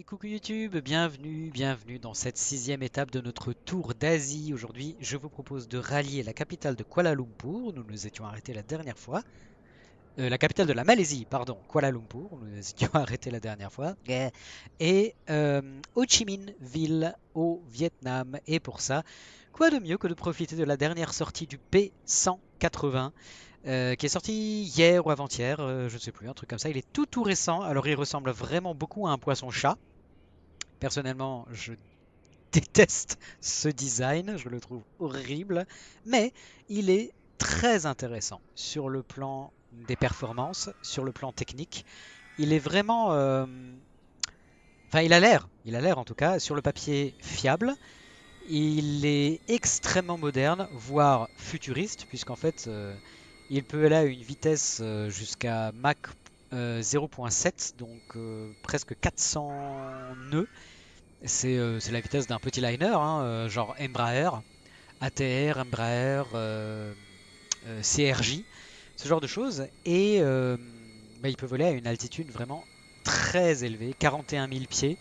Coucou YouTube, bienvenue dans cette sixième étape de notre tour d'Asie. Aujourd'hui, je vous propose de rallier la capitale de Kuala Lumpur, nous nous étions arrêtés la dernière fois. La capitale de la Malaisie, pardon, Kuala Lumpur, nous nous étions arrêtés la dernière fois. Et Ho Chi Minh Ville au Vietnam. Et pour ça, quoi de mieux que de profiter de la dernière sortie du P180 qui est sorti hier ou avant-hier, je ne sais plus, un truc comme ça. Il est tout récent, alors il ressemble vraiment beaucoup à un poisson-chat. Personnellement, je déteste ce design, je le trouve horrible, mais il est très intéressant sur le plan des performances, sur le plan technique. Il est vraiment, enfin il a l'air en tout cas, sur le papier fiable. Il est extrêmement moderne, voire futuriste, puisqu'en fait, il peut aller à une vitesse jusqu'à Mach 0.7, donc presque 400 nœuds. C'est la vitesse d'un petit liner, hein, genre Embraer, ATR, Embraer, CRJ, ce genre de choses. Et bah, il peut voler à une altitude vraiment très élevée, 41 000 pieds,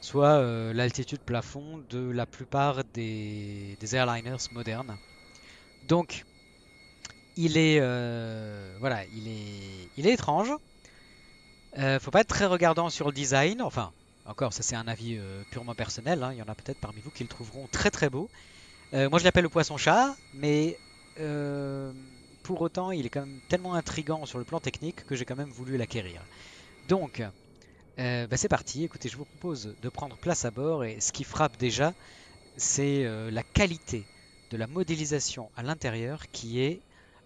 soit l'altitude plafond de la plupart des airliners modernes. Donc, voilà, il est étrange. Faut pas être très regardant sur le design. Enfin, encore, ça c'est un avis purement personnel, hein. Il y en a peut-être parmi vous qui le trouveront très beau. Moi je l'appelle le poisson-chat, mais euh, pour autant il est quand même tellement intriguant sur le plan technique que j'ai quand même voulu l'acquérir. Donc, bah, c'est parti. Écoutez, je vous propose de prendre place à bord et ce qui frappe déjà, c'est la qualité de la modélisation à l'intérieur qui est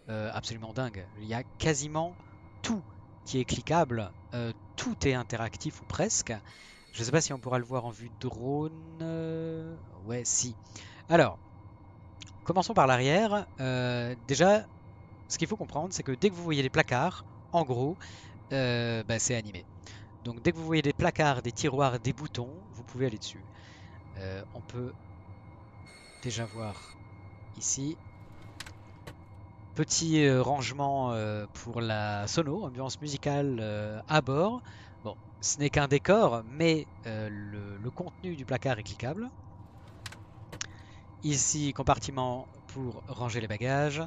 absolument dingue. Il y a quasiment tout qui est cliquable, tout est interactif ou presque. Je ne sais pas si on pourra le voir en vue drone. Ouais, si. Alors, commençons par l'arrière. Déjà, ce qu'il faut comprendre, c'est que dès que vous voyez les placards, en gros, bah, c'est animé. Donc dès que vous voyez des placards, des tiroirs, des boutons, vous pouvez aller dessus. On peut déjà voir ici. Petit rangement pour la sono, ambiance musicale à bord. Bon, ce n'est qu'un décor, mais le contenu du placard est cliquable. Ici, compartiment pour ranger les bagages.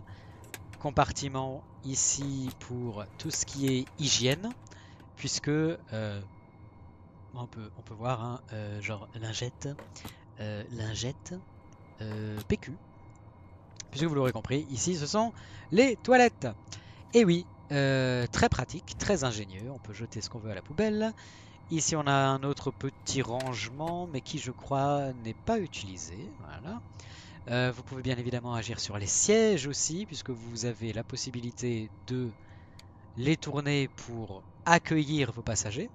Compartiment ici pour tout ce qui est hygiène, puisque on peut voir, hein, genre lingette, PQ. Puisque vous l'aurez compris, ici ce sont les toilettes. Et oui, très pratique, très ingénieux. On peut jeter ce qu'on veut à la poubelle. Ici, on a un autre petit rangement, mais qui, je crois, n'est pas utilisé. Voilà. Vous pouvez bien évidemment agir sur les sièges aussi, puisque vous avez la possibilité de les tourner pour accueillir vos passagers.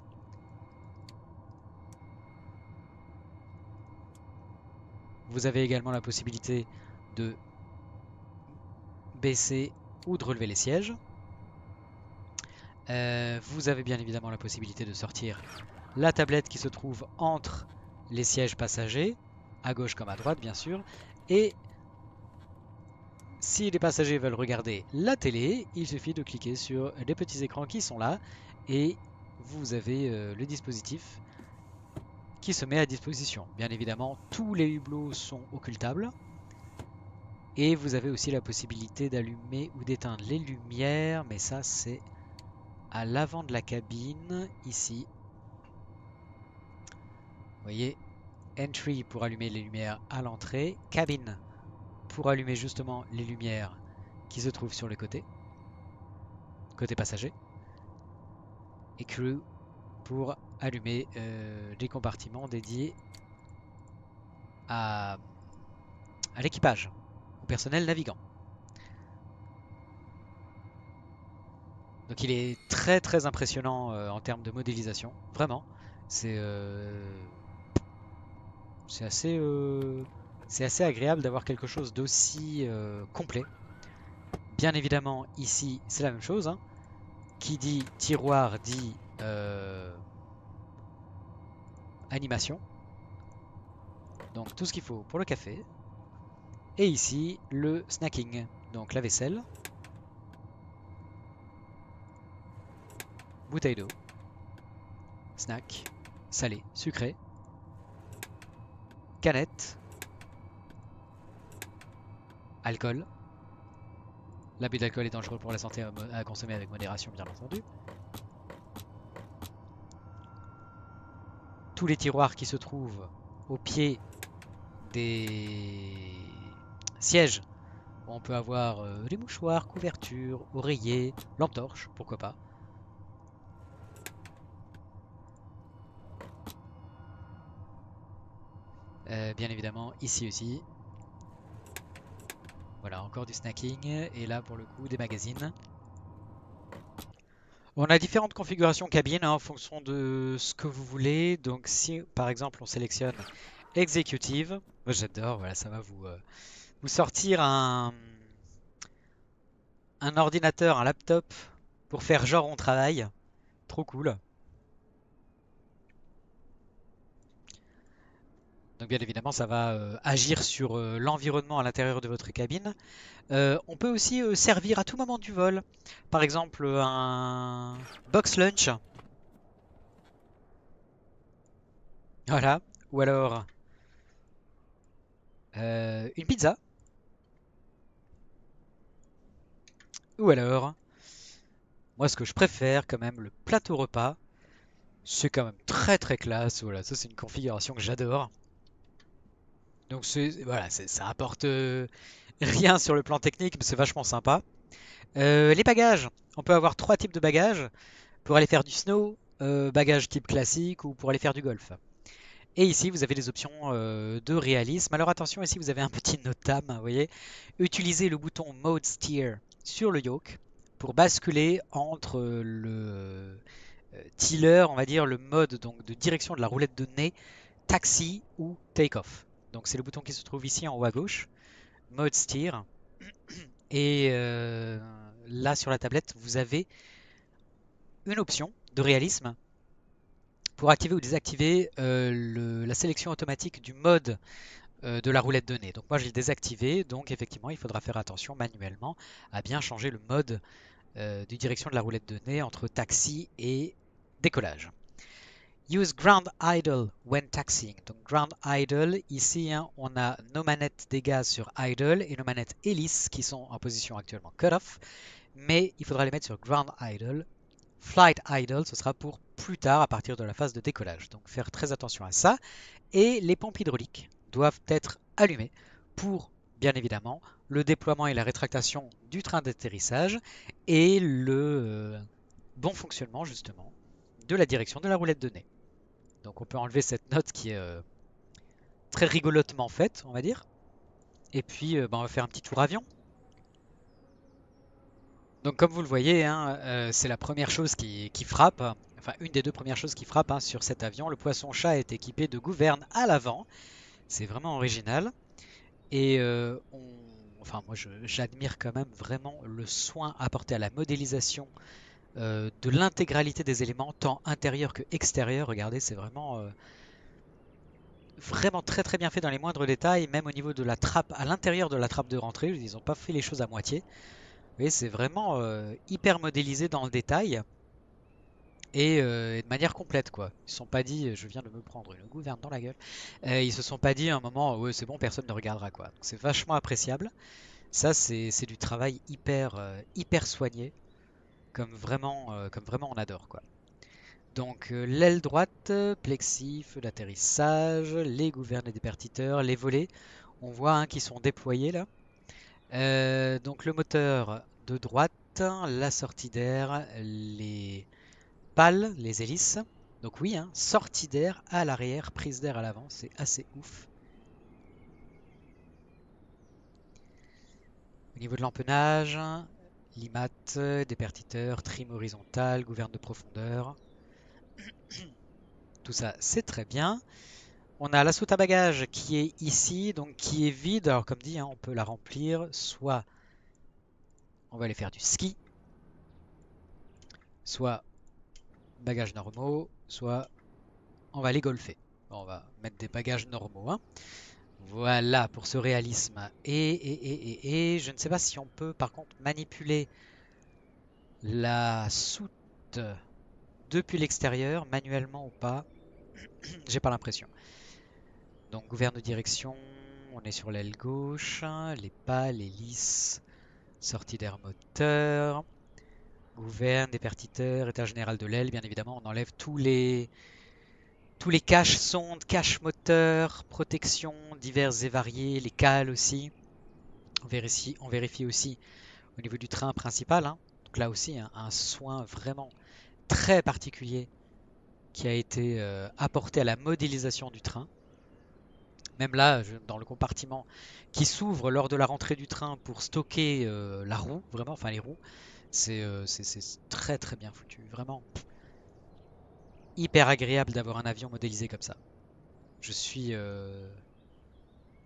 Vous avez également la possibilité de baisser ou de relever les sièges. Vous avez bien évidemment la possibilité de sortir la tablette qui se trouve entre les sièges passagers, à gauche comme à droite bien sûr, et si les passagers veulent regarder la télé, il suffit de cliquer sur les petits écrans qui sont là, et vous avez le dispositif qui se met à disposition. Bien évidemment, tous les hublots sont occultables, et vous avez aussi la possibilité d'allumer ou d'éteindre les lumières, mais ça c'est à l'avant de la cabine, ici. Vous voyez, Entry pour allumer les lumières à l'entrée, Cabin pour allumer justement les lumières qui se trouvent sur le côté passager, et Crew pour allumer les compartiments dédiés à, à l'équipage, au personnel navigant. Donc il est très impressionnant en termes de modélisation, vraiment. C'est c'est assez, c'est assez agréable d'avoir quelque chose d'aussi complet. Bien évidemment, ici, c'est la même chose, hein. Qui dit tiroir dit animation. Donc tout ce qu'il faut pour le café. Et ici, le snacking. Donc la vaisselle, bouteille d'eau, snack, salé, sucré, canette, alcool. L'abus d'alcool est dangereux pour la santé à consommer avec modération, bien entendu. Tous les tiroirs qui se trouvent au pied des sièges. On peut avoir des mouchoirs, couvertures, oreillers, lampe torche, pourquoi pas. Bien évidemment, ici aussi. Voilà, encore du snacking. Et là, pour le coup, des magazines. On a différentes configurations cabine en fonction de ce que vous voulez. Donc si, par exemple, on sélectionne Executive, moi j'adore, voilà, ça va vous sortir un ordinateur, un laptop pour faire genre on travaille. Trop cool. Donc bien évidemment, ça va agir sur l'environnement à l'intérieur de votre cabine. On peut aussi servir à tout moment du vol. Par exemple, un box lunch. Voilà. Ou alors une pizza. Ou alors, moi ce que je préfère quand même, le plateau repas. C'est quand même très très classe. Voilà, ça c'est une configuration que j'adore. Donc voilà, ça apporte rien sur le plan technique, mais c'est vachement sympa. Les bagages, on peut avoir trois types de bagages pour aller faire du snow, bagages type classique ou pour aller faire du golf. Et ici, vous avez des options de réalisme. Alors attention, ici vous avez un petit notam, vous voyez. Utilisez le bouton Mode Steer sur le yoke pour basculer entre le tiller, on va dire, le mode donc, de direction de la roulette de nez, taxi ou take-off. Donc c'est le bouton qui se trouve ici en haut à gauche, Mode Steer. Et là sur la tablette, vous avez une option de réalisme pour activer ou désactiver la sélection automatique du mode de la roulette de nez. Donc moi je l'ai désactivé, donc effectivement il faudra faire attention manuellement à bien changer le mode de direction de la roulette de nez entre taxi et décollage. Use ground idle when taxiing. Donc ground idle, ici hein, on a nos manettes des gaz sur idle et nos manettes hélice qui sont en position actuellement cut-off, mais il faudra les mettre sur ground idle. Flight idle, ce sera pour plus tard à partir de la phase de décollage. Donc faire très attention à ça. Et les pompes hydrauliques doivent être allumées pour, bien évidemment, le déploiement et la rétractation du train d'atterrissage et le bon fonctionnement justement de la direction de la roulette de nez. Donc on peut enlever cette note qui est très rigolotement faite, on va dire. Et puis on va faire un petit tour avion. Donc comme vous le voyez, hein, c'est la première chose qui frappe, enfin une des deux premières choses qui frappent hein, sur cet avion. Le poisson-chat est équipé de gouvernes à l'avant. C'est vraiment original. Et enfin moi j'admire quand même vraiment le soin apporté à la modélisation de l'intégralité des éléments, tant intérieurs que extérieurs. Regardez, c'est vraiment très très bien fait dans les moindres détails, même au niveau de la trappe, à l'intérieur de la trappe de rentrée. Ils n'ont pas fait les choses à moitié. Vous voyez, c'est vraiment hyper modélisé dans le détail et de manière complète quoi. Ils se sont pas dit, je viens de me prendre une gouverne dans la gueule. Ils se sont pas dit à un moment, ouais c'est bon, personne ne regardera quoi. C'est vachement appréciable. Ça c'est du travail hyper soigné, comme vraiment on adore quoi. Donc l'aile droite, plexi, feu d'atterrissage, les gouvernes et dépertiteurs, les volets, on voit hein, qui sont déployés là. Donc le moteur de droite, la sortie d'air, les pales, les hélices. Donc oui, hein, sortie d'air à l'arrière, prise d'air à l'avant, c'est assez ouf. Au niveau de l'empennage, limat, dépertiteur, trim horizontal, gouverne de profondeur. Tout ça, c'est très bien. On a la soute à bagages qui est ici, donc qui est vide. Alors comme dit, hein, on peut la remplir. Soit on va aller faire du ski, soit bagages normaux, soit on va aller golfer. Bon, on va mettre des bagages normaux. Hein. Voilà pour ce réalisme. Et je ne sais pas si on peut par contre manipuler la soute depuis l'extérieur manuellement ou pas. J'ai pas l'impression. Donc gouverne de direction, on est sur l'aile gauche, les pales, hélices, sortie d'air moteur, gouverne, dépertiteur, état général de l'aile, bien évidemment, on enlève tous les caches sondes, caches moteurs, protections diverses et variées, les cales aussi. On vérifie aussi au niveau du train principal, hein. Donc là aussi, hein, un soin vraiment très particulier qui a été apporté à la modélisation du train. Même là, dans le compartiment qui s'ouvre lors de la rentrée du train pour stocker la roue, vraiment, enfin les roues, c'est très très bien foutu. Vraiment hyper agréable d'avoir un avion modélisé comme ça. Je suis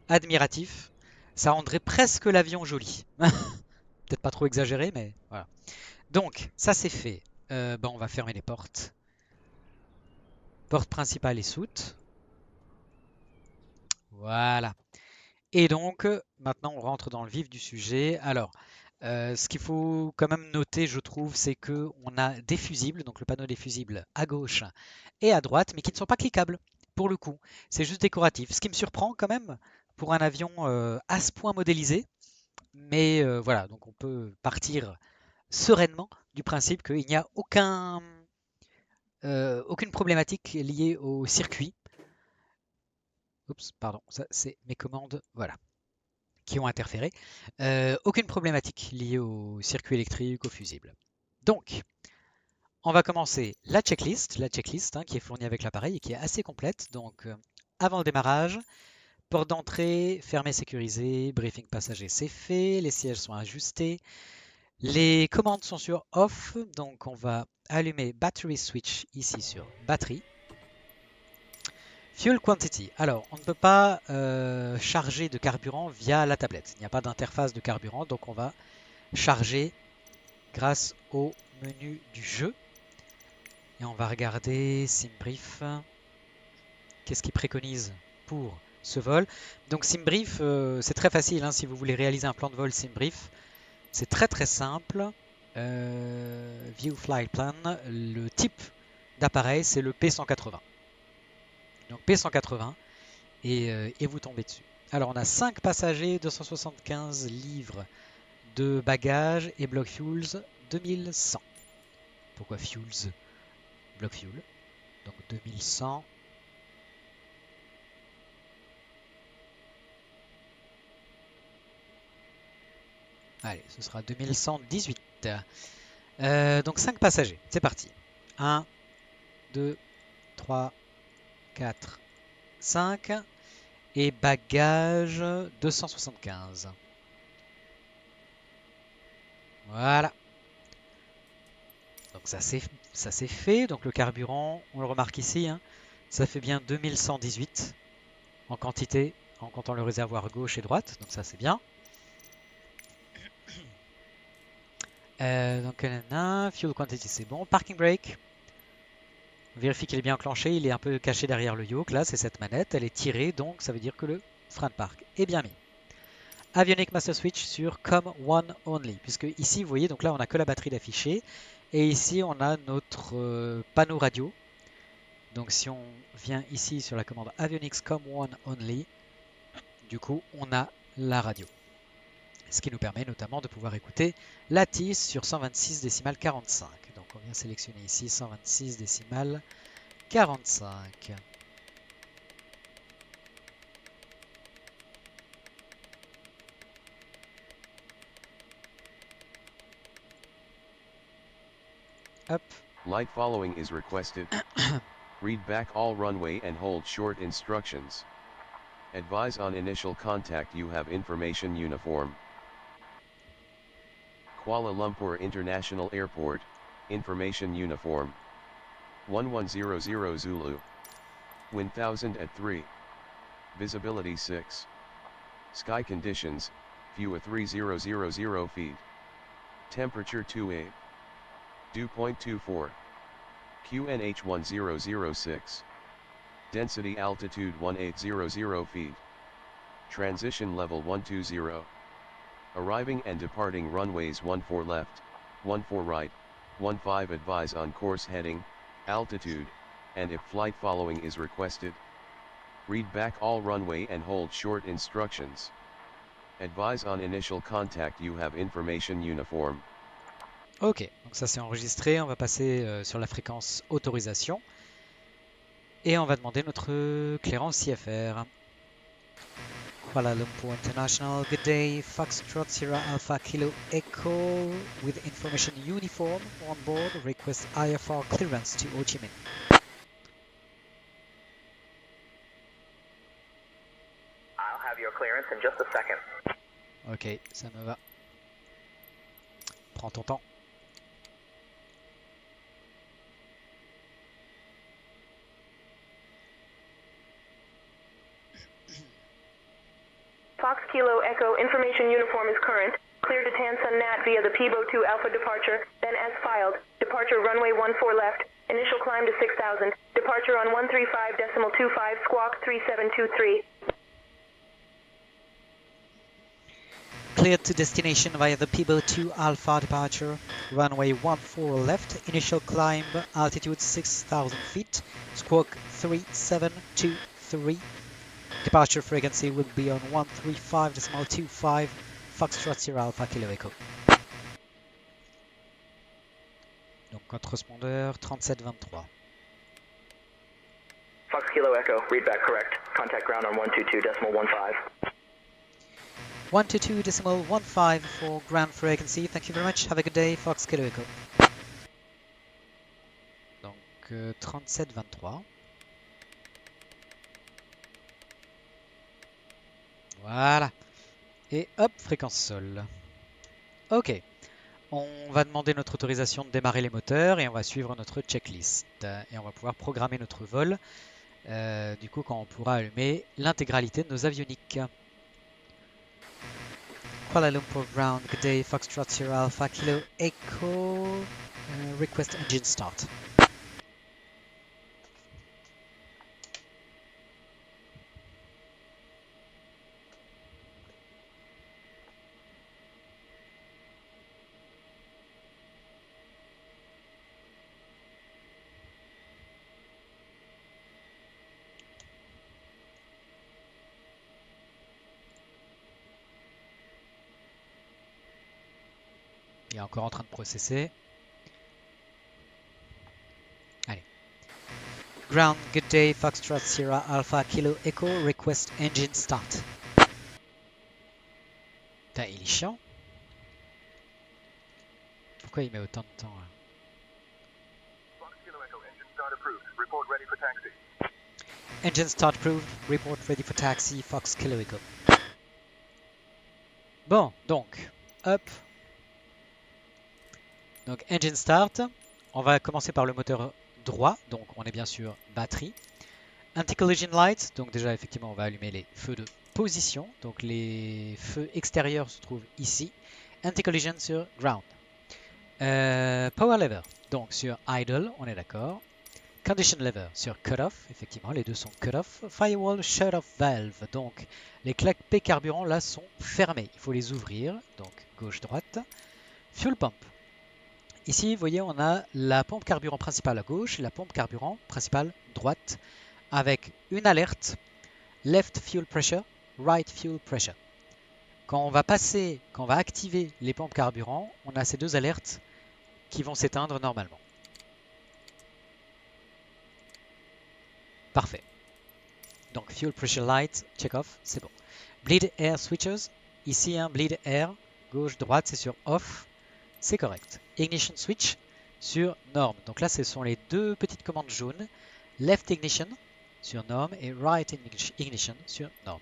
admiratif. Ça rendrait presque l'avion joli. Peut-être pas trop exagéré, mais voilà. Donc, ça c'est fait. On va fermer les portes. Porte principale et soute. Voilà. Et donc, maintenant, on rentre dans le vif du sujet. Alors, ce qu'il faut quand même noter, je trouve, c'est que on a des fusibles, donc le panneau des fusibles à gauche et à droite, mais qui ne sont pas cliquables, pour le coup. C'est juste décoratif. Ce qui me surprend quand même pour un avion à ce point modélisé. Mais voilà, donc on peut partir sereinement du principe qu'il n'y a aucune problématique liée au circuit. Oups, pardon, ça c'est mes commandes. Voilà, qui ont interféré. Aucune problématique liée au circuit électrique, au fusible. Donc, on va commencer la checklist hein, qui est fournie avec l'appareil et qui est assez complète. Donc, avant le démarrage, porte d'entrée, fermée, sécurisée, briefing passager, c'est fait, les sièges sont ajustés, les commandes sont sur off, donc on va allumer battery switch ici sur batterie. Fuel quantity. Alors, on ne peut pas charger de carburant via la tablette. Il n'y a pas d'interface de carburant, donc on va charger grâce au menu du jeu. Et on va regarder SimBrief. Qu'est-ce qu'il préconise pour ce vol? Donc SimBrief, c'est très facile hein, si vous voulez réaliser un plan de vol SimBrief. C'est très très simple. View Flight Plan, le type d'appareil, c'est le P180. Donc P180, et vous tombez dessus. Alors on a 5 passagers, 275 livres de bagages et block fuels 2100. Pourquoi fuels? Block fuel. Donc 2100. Allez, ce sera 2118. Donc 5 passagers, c'est parti. 1, 2, 3, 4, 5. Et bagages 275. Voilà. Donc ça c'est fait. Donc le carburant, on le remarque ici, hein, ça fait bien 2118 en quantité, en comptant le réservoir gauche et droite. Donc ça c'est bien. Donc fuel quantity c'est bon. Parking brake. On vérifie qu'il est bien enclenché. Il est un peu caché derrière le yoke. Là c'est cette manette. Elle est tirée. Donc ça veut dire que le frein de parc est bien mis. Avionic Master Switch sur COM One Only. Puisque ici vous voyez, donc là on n'a que la batterie d'afficher. Et ici on a notre panneau radio. Donc si on vient ici sur la commande Avionics COM One Only, du coup on a la radio. Ce qui nous permet notamment de pouvoir écouter la TIS sur 126 décimales 45. Donc on vient sélectionner ici 126 décimales 45. Hop. Light following is requested. Read back all runway and hold short instructions. Advise on initial contact you have information uniform. Kuala Lumpur International Airport, information uniform. 1100 Zulu. Wind 1000 at 3. Visibility 6. Sky conditions, view a 3000 feet. Temperature 2A. Dew point 24. QNH 1006. Density altitude 1800 feet. Transition level 120. Arriving and departing runways 14 left, 14 right, 15 advise on course heading, altitude, and if flight following is requested, read back all runway and hold short instructions. Advise on initial contact you have information uniform. Ok, donc ça c'est enregistré, on va passer sur la fréquence autorisation et on va demander notre clairance IFR. Kuala Lumpur International, good day, Foxtrot Sierra Alpha Kilo Echo with information uniform on board, request IFR clearance to Ho Chi Minh. I'll have your clearance in just a second. Ok, ça me va. Prends ton temps. Fox Kilo Echo information uniform is current. Clear to Tansun Nat via the Peebo 2 Alpha departure, then as filed. Departure runway 14 left. Initial climb to 6,000. Departure on 135.25 squawk 3723. Cleared to destination via the Peebo 2 Alpha departure. Runway 14 left. Initial climb altitude 6,000 feet. Squawk 3723. Departure frequency will be on 135.25 Foxtrot Sierra Alpha Kilo Echo. Donc code transpondeur 3723. Fox Kilo Echo, read back correct. Contact ground on 122.15. 122.15 for ground frequency. Thank you very much. Have a good day, Fox Kilo Echo. Donc 3723. Voilà. Et hop, fréquence sol. Ok. On va demander notre autorisation de démarrer les moteurs et on va suivre notre checklist. Et on va pouvoir programmer notre vol. Du coup, quand on pourra allumer l'intégralité de nos avioniques. Kuala Lumpur ground, good day, Foxtrot Sierra Alpha Kilo Echo. Request engine start. Il est encore en train de processer. Allez. Ground, good day, Foxtrot Sierra Alpha Kilo Echo, request engine start. Putain, il est chiant. Pourquoi il met autant de temps là? Fox Kilo Echo, engine start approved. Report ready for taxi. Engine start approved, report ready for taxi, Fox Kilo Echo. Bon, donc, hop. Donc, engine start. On va commencer par le moteur droit, donc on est bien sûr batterie. Anti-collision lights, donc déjà effectivement on va allumer les feux de position. Donc les feux extérieurs se trouvent ici. Anti-collision sur ground. Power lever, donc sur idle, on est d'accord. Condition lever sur cut-off, effectivement les deux sont cut-off. Firewall shut-off valve, donc les clapets carburant là sont fermés. Il faut les ouvrir, donc gauche-droite. Fuel pump. Ici, vous voyez, on a la pompe carburant principale à gauche et la pompe carburant principale droite avec une alerte left fuel pressure, right fuel pressure. Quand on va activer les pompes carburant, on a ces deux alertes qui vont s'éteindre normalement. Parfait. Donc fuel pressure light, check off, c'est bon. Bleed air switches, ici bleed air, gauche, droite, c'est sur off, c'est correct. Ignition switch sur norm. Donc là, ce sont les deux petites commandes jaunes. Left ignition sur norm et right ignition sur norm.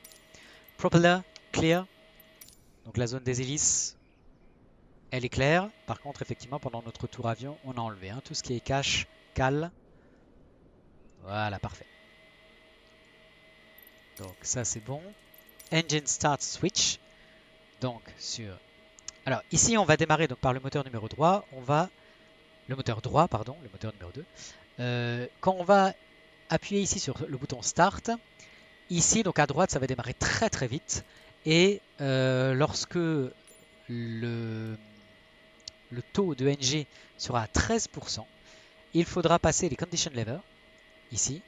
Propeller clear. Donc la zone des hélices, elle est claire. Par contre, effectivement, pendant notre tour avion, on a enlevé tout ce qui est cache, cale. Voilà, parfait. Donc ça, c'est bon. Engine start switch. Donc sur... Alors ici, on va démarrer donc, par le moteur numéro 3. Le moteur droit, pardon, le moteur numéro 2. Quand on va appuyer ici sur le bouton Start, ici, donc à droite, ça va démarrer très très vite. Et lorsque le taux de NG sera à 13%, il faudra passer les condition levers ici,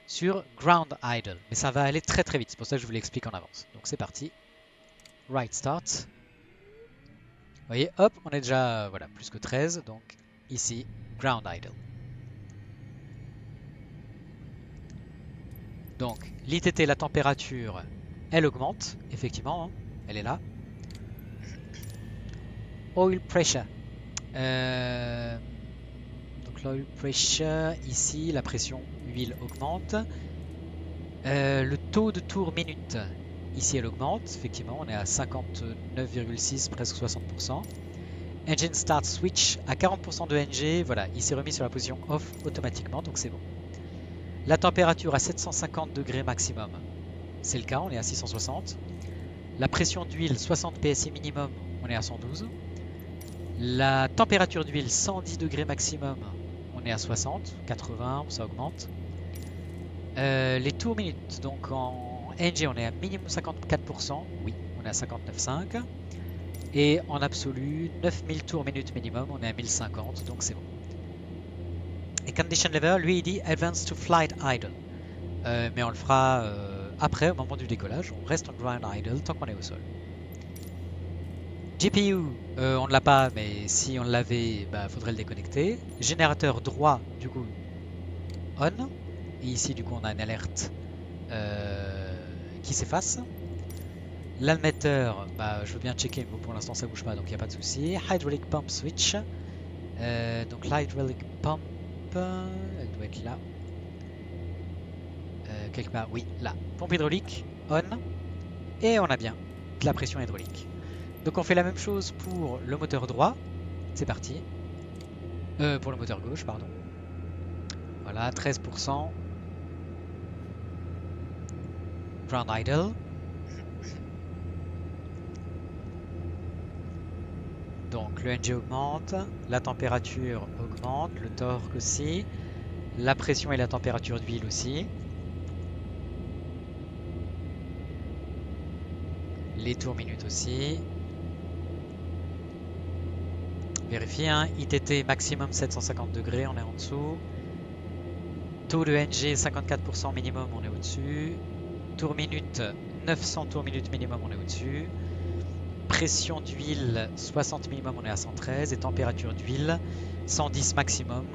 sur Ground Idle. Mais ça va aller très très vite, c'est pour ça que je vous l'explique en avance. Donc c'est parti. Right start. Vous voyez, hop, on est déjà voilà, plus que 13. Donc ici, Ground Idle. Donc l'ITT, la température, elle augmente, effectivement, hein, elle est là. Oil pressure. Donc l'oil pressure, ici, la pression huile augmente. Le taux de tour minute, ici elle augmente, effectivement, on est à 59,6, presque 60%. Engine start switch à 40% de NG, voilà, il s'est remis sur la position off automatiquement, donc c'est bon. La température à 750 degrés maximum, c'est le cas, on est à 660. La pression d'huile 60 PSI minimum, on est à 112. La température d'huile 110 degrés maximum, on est à 60, 80, ça augmente. Les tours minutes, donc en NG on est à minimum 54%, oui, on est à 59,5. Et en absolu, 9000 tours minutes minimum, on est à 1050, donc c'est bon. Et condition level, lui il dit advance to flight idle. Mais on le fera après, au moment du décollage, on reste en ground idle tant qu'on est au sol. GPU, on ne l'a pas, mais si on l'avait, bah, faudrait le déconnecter. Générateur droit, du coup, on. Et ici, du coup, on a une alerte qui s'efface. L'admetteur, bah, je veux bien checker, mais pour l'instant, ça bouge pas, donc il n'y a pas de souci. Hydraulic pump switch. Donc l'hydraulic pump, elle doit être là. Quelque part, oui, là. Pompe hydraulique, on. Et on a bien de la pression hydraulique. Donc on fait la même chose pour le moteur droit. C'est parti. Pour le moteur gauche, pardon. Voilà, 13%. Ground idle. Donc le NG augmente, la température augmente, le torque aussi, la pression et la température d'huile aussi. Les tours minutes aussi. Vérifiez, hein, ITT maximum 750 degrés, on est en dessous. Taux de NG 54% minimum, on est au-dessus. Tour minute 900 tours minutes minimum, on est au-dessus. Pression d'huile 60 minimum, on est à 113. Et température d'huile 110 maximum,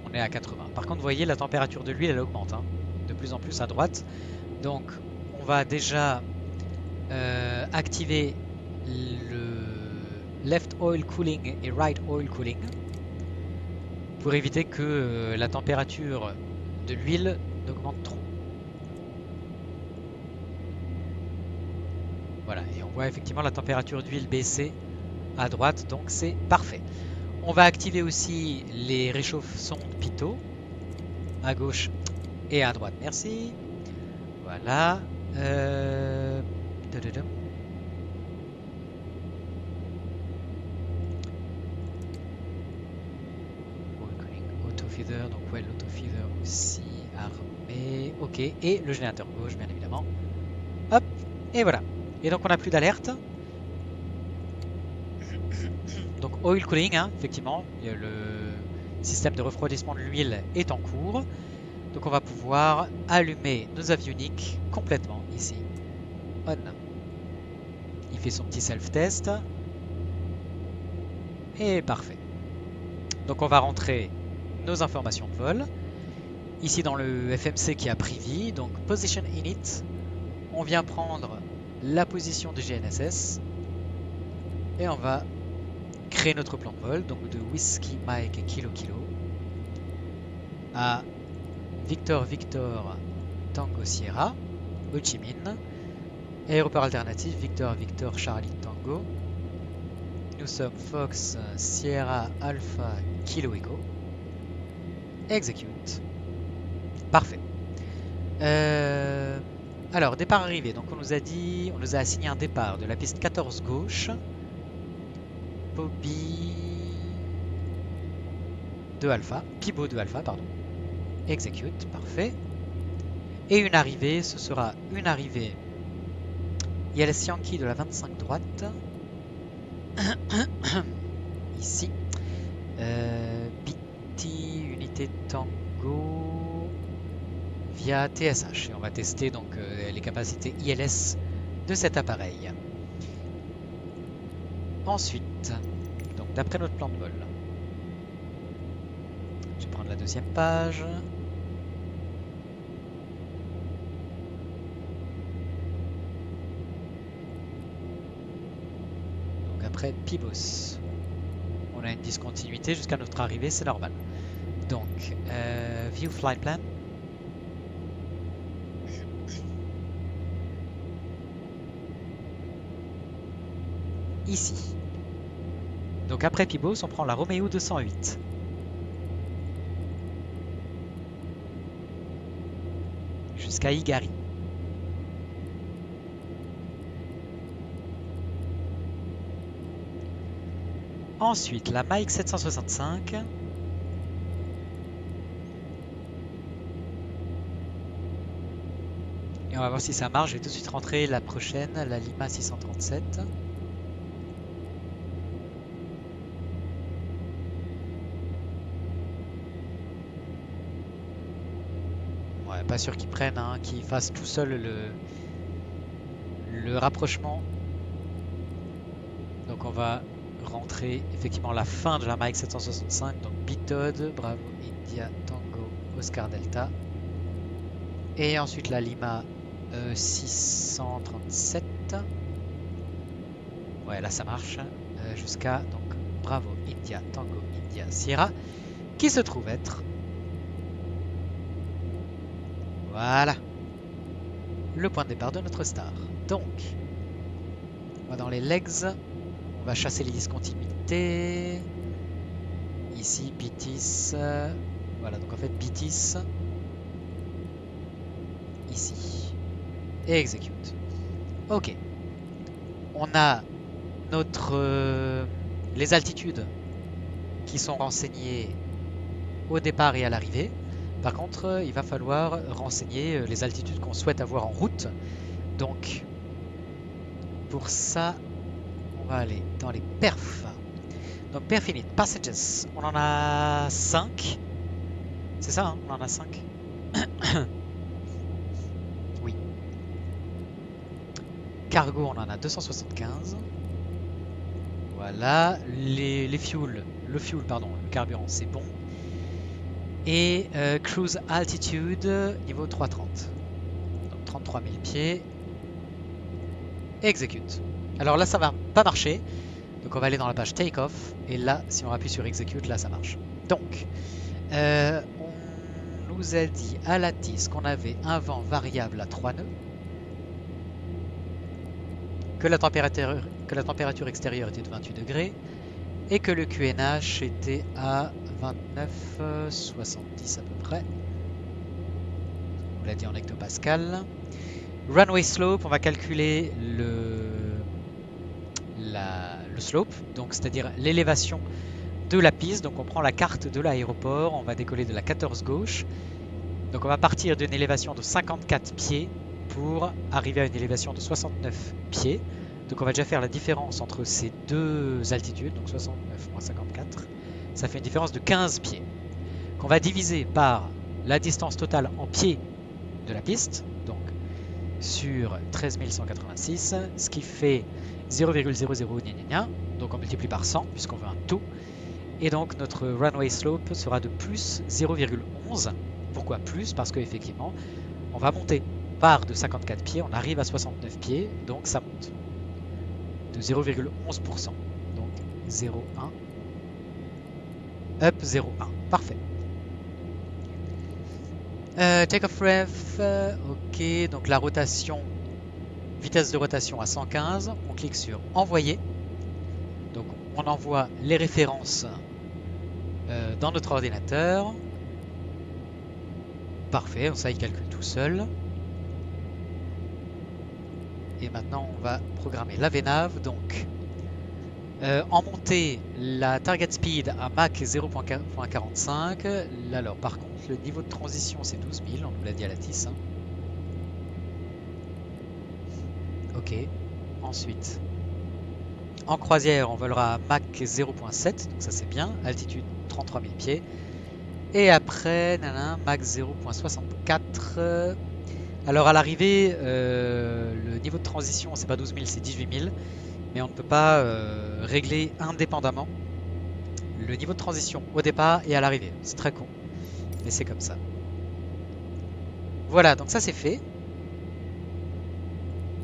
on est à 80. Par contre, vous voyez, la température de l'huile, elle augmente, hein, de plus en plus à droite. Donc, on va déjà activer le left oil cooling et right oil cooling pour éviter que la température de l'huile n'augmente trop. Voilà, et on voit effectivement la température d'huile baisser à droite, donc c'est parfait. On va activer aussi les réchauffe-sondes pitot à gauche et à droite, merci. Voilà. Autofeeder, donc ouais, l'autofeeder aussi armé. Ok, et le générateur gauche, bien évidemment. Hop, et voilà. Et donc on n'a plus d'alerte. Donc oil cooling, hein, effectivement, le système de refroidissement de l'huile est en cours. Donc on va pouvoir allumer nos avioniques complètement ici. On. Il fait son petit self-test. Et parfait. Donc on va rentrer nos informations de vol. Ici dans le FMC qui a pris vie, donc Position Init. On vient prendre la position du GNSS. Et on va créer notre plan de vol, donc de Whiskey Mike et Kilo Kilo à Victor Victor Tango Sierra, Ho Chi Minh, aéroport alternatif Victor Victor Charlie Tango. Nous sommes Fox Sierra Alpha Kilo Echo. Execute. Parfait. Alors, départ arrivé. Donc on nous a assigné un départ de la piste 14 gauche. Pibo 2 Alpha, pardon. Execute, parfait. Et une arrivée, ce sera une arrivée. Il y a la Yankee de la 25 droite. Ici. BT, unité Tango. via TSH. Et on va tester donc les capacités ILS de cet appareil. Ensuite, donc d'après notre plan de vol, je vais prendre la deuxième page. Donc après Pibos, on a une discontinuité jusqu'à notre arrivée, c'est normal. Donc, View Flight Plan. Ici. Donc après Pibos, on prend la Romeo 208. Jusqu'à Igari. Ensuite, la Mike 765. Et on va voir si ça marche. Je vais tout de suite rentrer la prochaine, la Lima 637. Ouais, pas sûr qu'ils prennent, hein, qu'ils fassent tout seul le rapprochement. Donc on va rentrer effectivement la fin de la Mike 765. Donc Big Todd, Bravo, India, Tango, Oscar Delta. Et ensuite la Lima 637. Ouais, là ça marche. Jusqu'à donc Bravo, India, Tango, India, Sierra, qui se trouve être. Voilà. Le point de départ de notre star. Donc, on va dans les legs. On va chasser les discontinuités. Ici, BTIS. Voilà, donc en fait, BTIS. Ici. Et execute. Ok. On a notre les altitudes qui sont renseignées au départ et à l'arrivée. Par contre, il va falloir renseigner les altitudes qu'on souhaite avoir en route. Donc, pour ça, on va aller dans les perfs. Donc, perf init, passengers, on en a 5. C'est ça, hein, on en a 5. Oui. Cargo, on en a 275. Voilà. Le carburant, c'est bon. Et cruise altitude, niveau 330. Donc 33 000 pieds. Execute. Alors là, ça va pas marcher. Donc on va aller dans la page take off. Et là, si on appuie sur execute, là, ça marche. Donc, on nous a dit à la TIS qu'on avait un vent variable à 3 nœuds. Que la température extérieure était de 28 degrés. Et que le QNH était à 29,70 à peu près. On l'a dit en hectopascal. Runway slope, on va calculer le slope, donc c'est-à-dire l'élévation de la piste. Donc on prend la carte de l'aéroport, on va décoller de la 14 gauche. Donc on va partir d'une élévation de 54 pieds pour arriver à une élévation de 69 pieds. Donc on va déjà faire la différence entre ces deux altitudes, donc 69 moins 54. Ça fait une différence de 15 pieds, qu'on va diviser par la distance totale en pieds de la piste, donc sur 13 186, ce qui fait 0,00 donc on multiplie par 100 puisqu'on veut un taux, et donc notre runway slope sera de plus 0,11. Pourquoi plus? Parce qu'effectivement, on va monter, on part de 54 pieds, on arrive à 69 pieds, donc ça monte de 0,11%, donc 0,1. Up 0,1. Parfait. Take off ref. Ok, donc la rotation, vitesse de rotation à 115. On clique sur envoyer. Donc on envoie les références dans notre ordinateur. Parfait, ça il calcule tout seul. Et maintenant on va programmer la VNAV. Donc en montée, la target speed à Mach 0.45. Alors par contre, le niveau de transition c'est 12 000, on nous l'a dit à la TIS. Hein. Ok. Ensuite, en croisière, on volera à Mach 0.7, donc ça c'est bien. Altitude 33 000 pieds. Et après, max 0.64. Alors à l'arrivée, le niveau de transition, c'est pas 12 000, c'est 18 000. Mais on ne peut pas régler indépendamment le niveau de transition au départ et à l'arrivée. C'est très con, mais c'est comme ça. Voilà, donc ça c'est fait.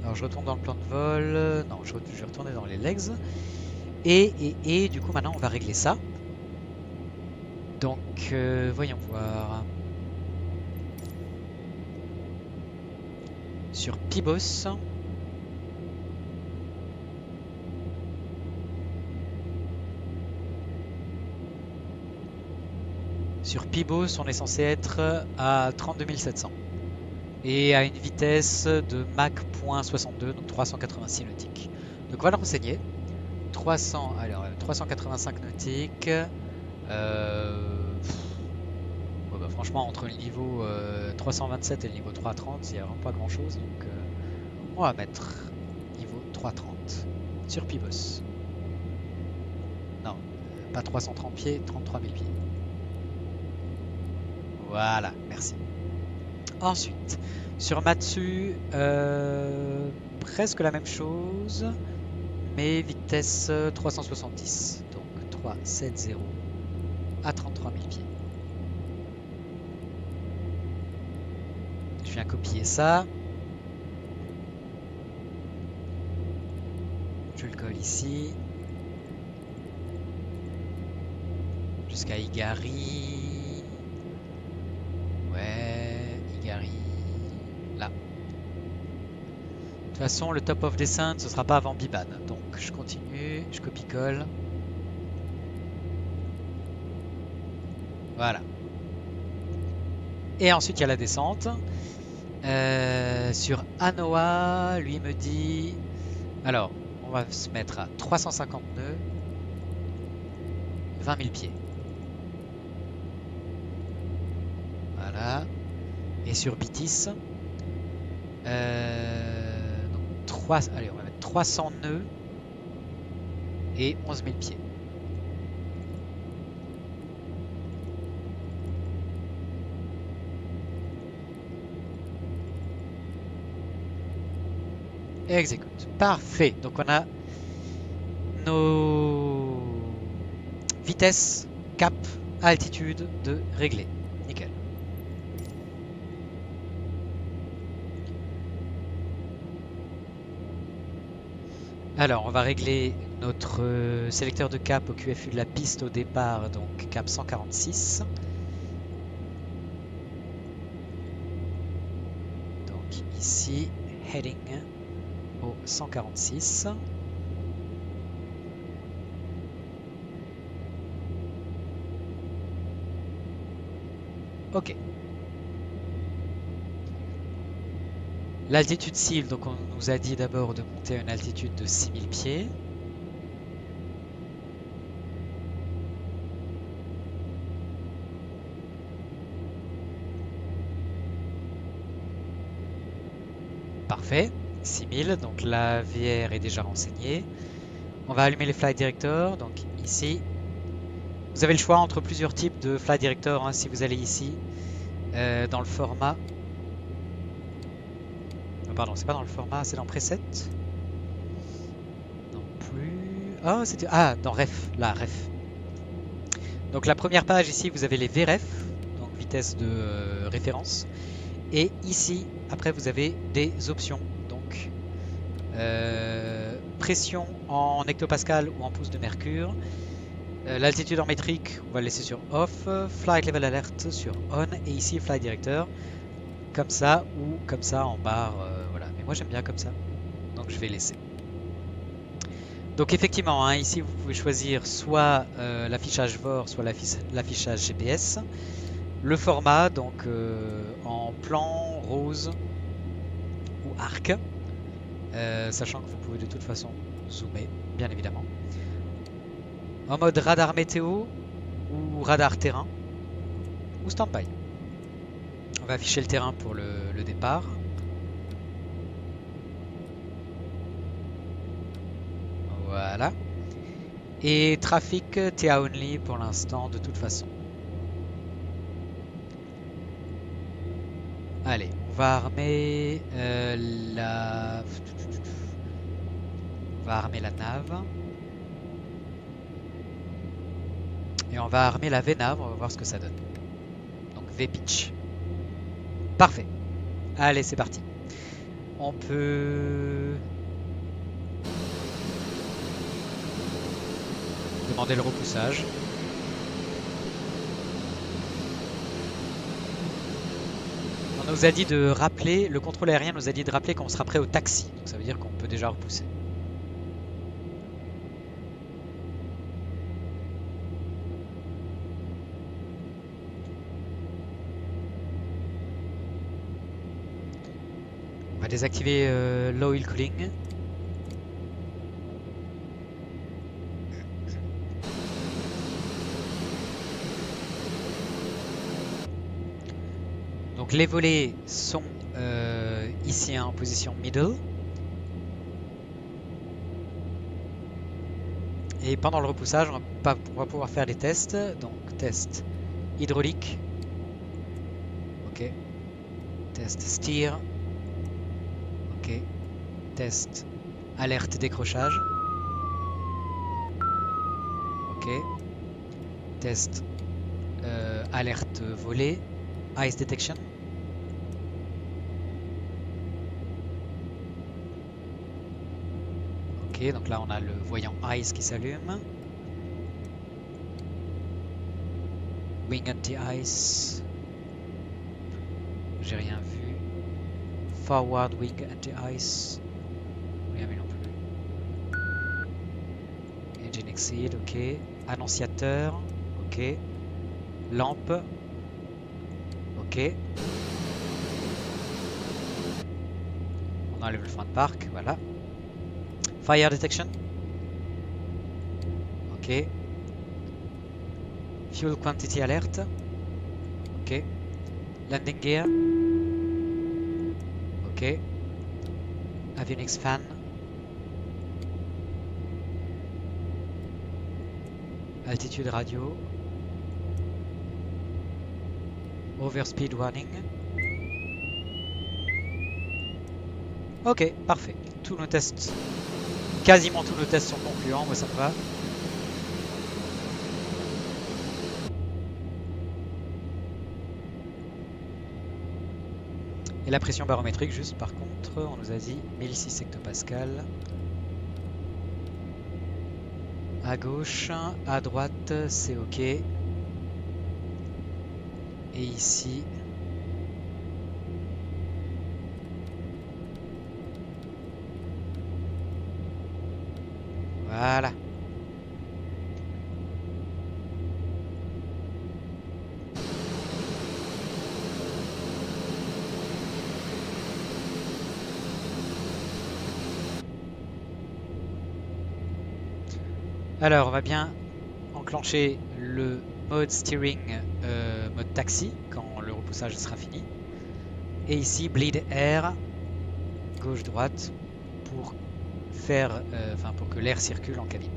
Alors je retourne dans le plan de vol. Non, je vais retourner dans les legs. Et du coup maintenant on va régler ça. Donc voyons voir. Sur Pibos. Sur Pibos, on est censé être à 32 700 et à une vitesse de Mach.62, donc 386 nautiques. Donc on va le renseigner. 385 nautiques. Bah, franchement, entre le niveau 327 et le niveau 330, il n'y a vraiment pas grand chose. Donc on va mettre niveau 330 sur Pibos. Non, pas 330 pieds, 33 000 pieds. Voilà, merci. Ensuite, sur Matsu, presque la même chose, mais vitesse 370. Donc 370 à 33 000 pieds. Je viens copier ça. Je le colle ici. Jusqu'à Igari. Ouais, Igari. Là. De toute façon, le top of descent, ce sera pas avant Biban. Donc, je continue, je copie-colle. Voilà. Et ensuite, il y a la descente. Sur Anoa, lui me dit... Alors, on va se mettre à 350 nœuds. 20 000 pieds. Voilà. Et sur Bitis, allez, on va mettre 300 nœuds et 11 000 pieds. Et exécute. Parfait. Donc on a nos vitesses, cap, altitude de régler. Nickel. Alors, on va régler notre sélecteur de cap au QFU de la piste au départ, donc cap 146. Donc ici, heading au 146. Ok. L'altitude cible, donc on nous a dit d'abord de monter à une altitude de 6000 pieds. Parfait, 6000, donc la VR est déjà renseignée. On va allumer les Flight Director, donc ici. Vous avez le choix entre plusieurs types de Flight Director, hein, si vous allez ici, dans le format... Pardon, c'est pas dans le format, c'est dans Preset. Non plus. Ah, c'était. Ah, dans Ref. Là, Ref. Donc la première page ici, vous avez les VREF, donc vitesse de référence. Et ici, après, vous avez des options. Donc pression en hectopascal ou en pouces de mercure. L'altitude en métrique, on va le laisser sur off. Flight level alert sur on. Et ici, Flight Director. Comme ça ou comme ça en barre, voilà. Mais moi j'aime bien comme ça, donc je vais laisser. Donc effectivement, hein, ici vous pouvez choisir soit l'affichage VOR, soit l'affichage GPS. Le format, donc en plan, rose ou arc, sachant que vous pouvez de toute façon zoomer, bien évidemment. En mode radar météo ou radar terrain ou stand-by. On va afficher le terrain pour le départ. Voilà. Et trafic TA only pour l'instant de toute façon. Allez, on va armer On va armer la nave. Et on va armer la V-nav, on va voir ce que ça donne. Donc V-pitch. Parfait. Allez, c'est parti. On peut demander le repoussage. On nous a dit de rappeler, le contrôle aérien nous a dit de rappeler qu'on sera prêt au taxi. Donc ça veut dire qu'on peut déjà repousser. On va désactiver l'oil cooling. Donc les volets sont ici en position middle. Et pendant le repoussage, on va pouvoir faire des tests. Donc test hydraulique. Ok. Test steer. Ok. Test alerte décrochage. Ok. Test alerte volée. Ice detection. Ok, donc là on a le voyant ice qui s'allume. Wing anti-ice. J'ai rien vu. Forward wing anti-ice. Rien vu non plus. Engine exceed, ok. Annonciateur, ok. Lampe. Ok. On enlève le frein de parc, voilà. Fire detection. Ok. Fuel quantity alert. Ok. Landing gear. Ok. Avionics fan. Altitude radio. Overspeed warning. Ok, parfait. Tous nos tests, quasiment tous nos tests sont concluants, moi ça me va. Et la pression barométrique, juste par contre, on nous a dit 1006 hectopascales. À gauche, à droite, c'est ok. Et ici, voilà. Alors, on va bien enclencher le mode steering, mode taxi, quand le repoussage sera fini. Et ici, bleed air, gauche-droite, pour faire, pour que l'air circule en cabine.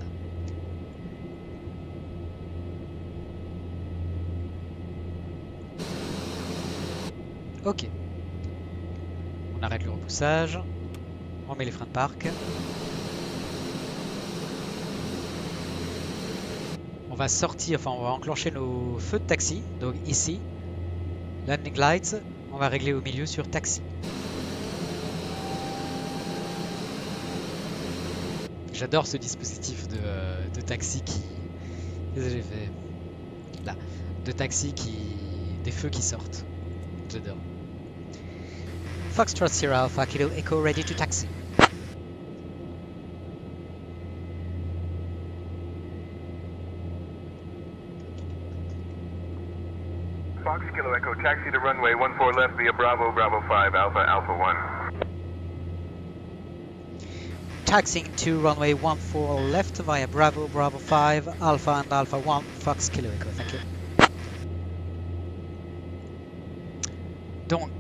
Ok. On arrête le repoussage. On met les freins de parc. On va sortir, on va enclencher nos feux de taxi. Donc ici, landing lights, on va régler au milieu sur taxi. J'adore ce dispositif de taxi qui... Qu'est-ce que j'ai fait? Là. De taxi qui... Des feux qui sortent. J'adore. Foxtrot Sierra Alpha Kilo Echo ready to taxi. Fox Kilo Echo, taxi to runway 14 left via Bravo, Bravo 5, Alpha, Alpha 1. Taxiing to runway 14 left via Bravo, Bravo 5, Alpha and Alpha 1, Fox Kilo Echo, thank you. Donc,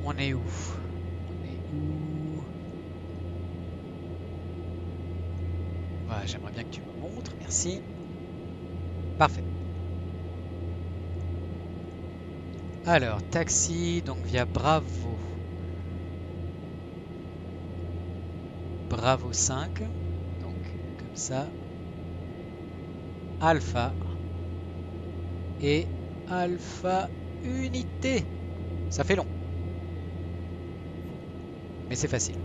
on est où? Voilà, j'aimerais bien que tu me montres, merci. Parfait. Alors, taxi, donc via Bravo. Bravo 5. Donc, comme ça. Alpha. Et Alpha Unité. Ça fait long. Mais c'est facile.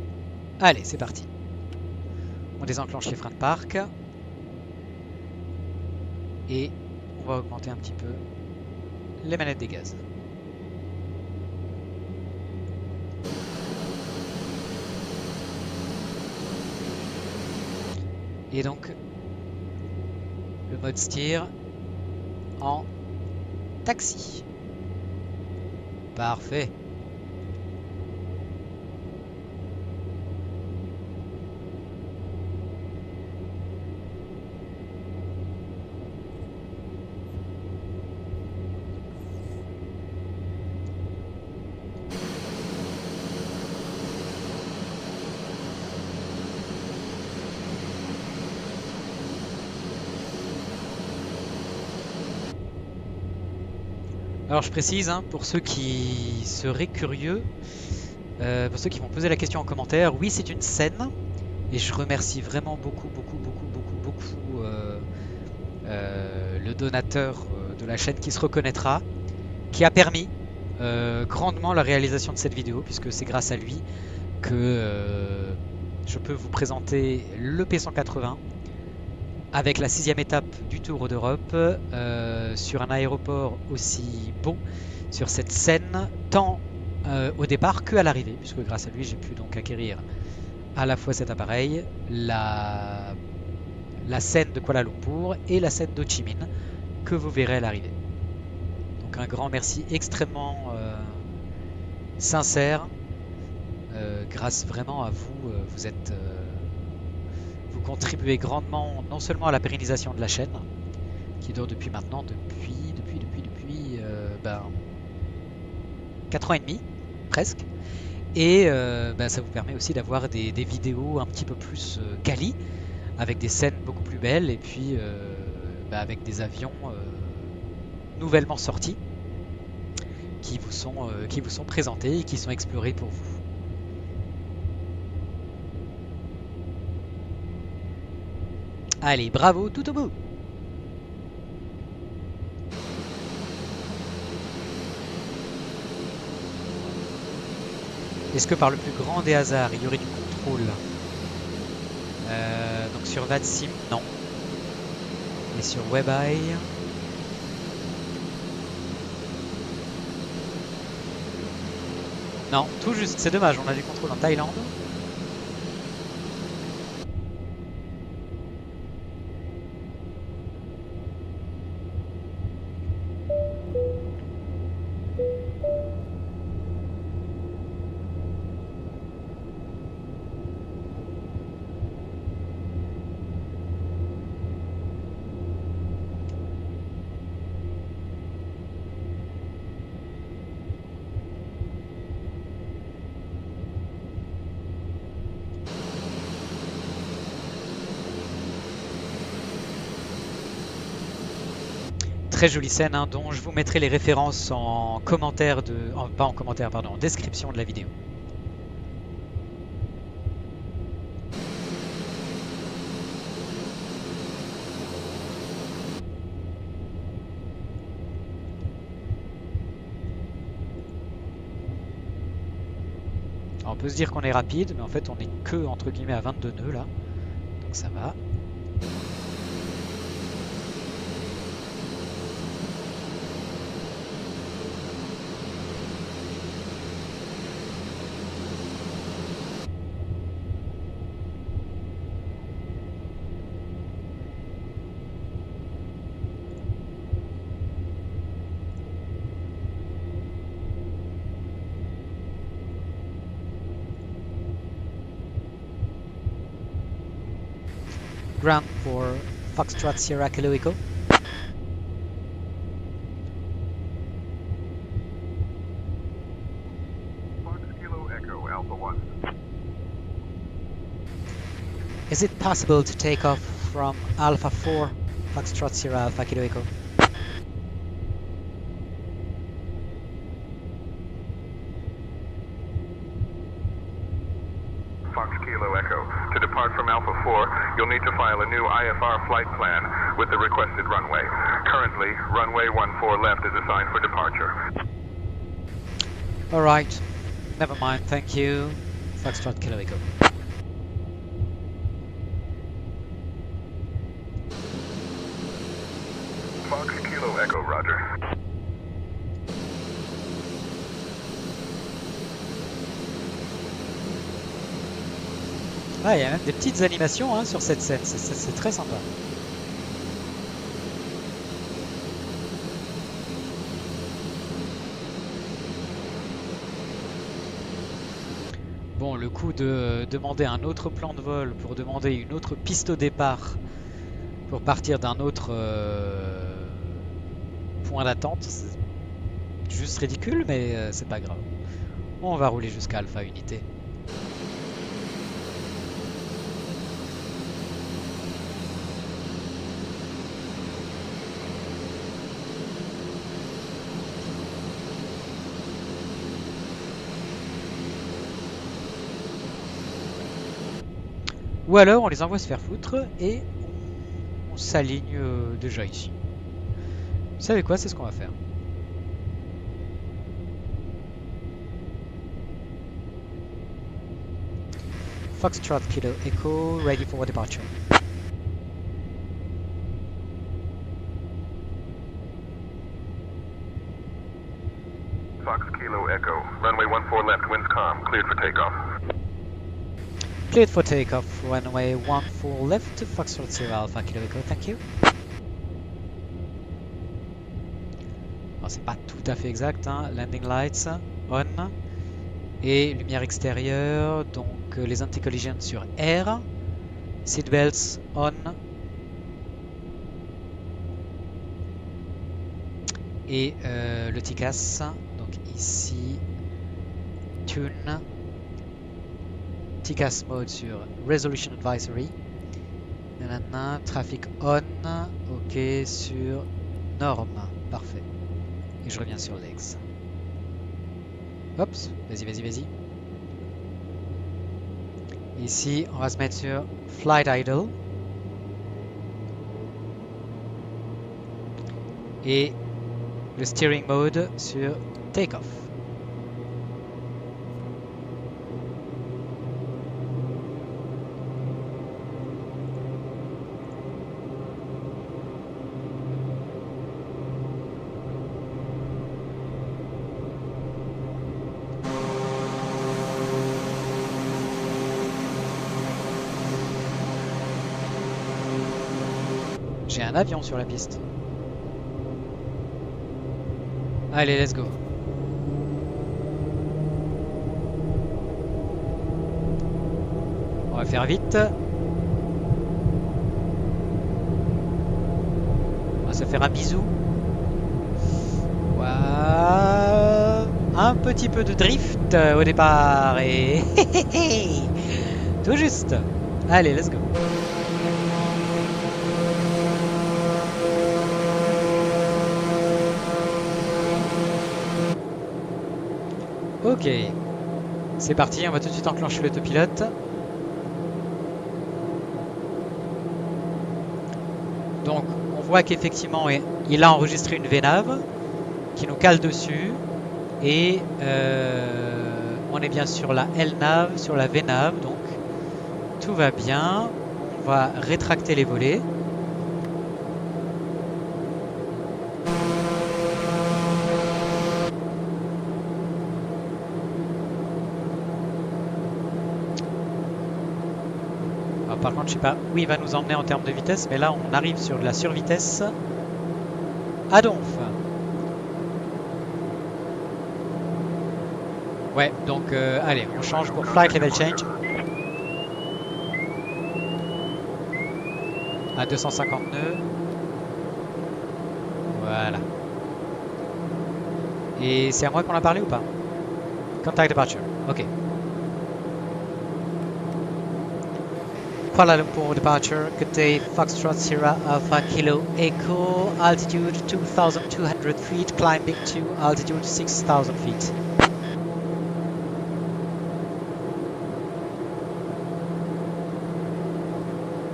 Allez, c'est parti. On désenclenche les freins de parc. Et on va augmenter un petit peu les manettes des gaz. Et donc, le mode steer en taxi. Parfait. Alors je précise, hein, pour ceux qui seraient curieux, pour ceux qui vont poser la question en commentaire, oui c'est une scène, et je remercie vraiment beaucoup le donateur de la chaîne qui se reconnaîtra, qui a permis grandement la réalisation de cette vidéo, puisque c'est grâce à lui que je peux vous présenter le P180 avec la 6e étape du Tour d'Europe sur un aéroport aussi beau, sur cette scène, tant au départ que à l'arrivée, puisque grâce à lui j'ai pu donc acquérir à la fois cet appareil, la scène de Kuala Lumpur et la scène d'Ho Chi Minh que vous verrez à l'arrivée. Donc un grand merci extrêmement sincère, grâce vraiment à vous, vous contribuez grandement non seulement à la pérennisation de la chaîne, qui dure depuis maintenant, depuis 4 ans et demi, presque, et ça vous permet aussi d'avoir des vidéos un petit peu plus quali, avec des scènes beaucoup plus belles, et puis avec des avions nouvellement sortis, qui vous sont présentés et qui sont explorés pour vous. Allez, bravo, tout au bout. Est-ce que par le plus grand des hasards, il y aurait du contrôle? Donc sur VATSIM, non. Et sur WebEye... non, tout juste, c'est dommage, on a du contrôle en Thaïlande. Très jolie scène, hein, dont je vous mettrai les références en commentaire pas en commentaire, pardon, en description de la vidéo. Alors on peut se dire qu'on est rapide, mais en fait on est que entre guillemets à 22 nœuds là, donc ça va. Ground for Foxtrot Sierra Kilo Echo. Fox Kilo Echo, Alpha 1. Is it possible to take off from Alpha 4, Foxtrot Sierra Alpha Kilo Echo? Fox Kilo Echo. To depart from Alpha 4, you'll need to file a new IFR flight plan with the requested runway. Currently, runway 14 left is assigned for departure. Alright, never mind, thank you. Foxtrot Kilo Echo. Fox Kilo Echo, roger. Ah, il y a même des petites animations hein, sur cette scène, c'est très sympa. Bon, le coup de demander un autre plan de vol pour demander une autre piste au départ pour partir d'un autre point d'attente, c'est juste ridicule, mais c'est pas grave. On va rouler jusqu'à Alpha Unité. Ou alors on les envoie se faire foutre et on s'aligne déjà ici. Vous savez quoi, c'est ce qu'on va faire. Foxtrot Kilo Echo, ready for departure. Fox Kilo Echo. Runway 14 left, winds calm. Cleared for takeoff. Cleared for takeoff, runway 14 left, Foxtrot Sierra Alpha Kilo Echo, thank you. Alors c'est pas tout à fait exact, hein. Landing lights on et lumière extérieure, donc les anti-collisions sur R, seatbelts on et le TCAS, donc ici tune. TCAS mode sur Resolution Advisory. Nanana, traffic on, ok sur norme, parfait. Et je reviens sur legs. Oups, vas-y. Ici, on va se mettre sur Flight Idle. Et le steering mode sur Takeoff. J'ai un avion sur la piste. Allez, let's go. On va faire vite. On va se faire un bisou. Voilà. Un petit peu de drift au départ et tout juste. Allez, let's go. Ok, c'est parti, on va tout de suite enclencher l'autopilote. Donc on voit qu'effectivement il a enregistré une VNAV qui nous cale dessus et on est bien sur la LNAV, sur la VNAV, donc tout va bien. On va rétracter les volets. Par contre, je sais pas où il va nous emmener en termes de vitesse, mais là, on arrive sur de la survitesse à donf. Ouais, donc allez, on change pour Flight Level Change à 250 nœuds. Voilà. Et c'est à moi qu'on a parlé ou pas? Contact Departure. Ok. Kuala Lumpur departure, good day, Foxtrot Sierra Alpha Kilo Echo, altitude 2,200 feet, climbing to altitude 6,000 feet.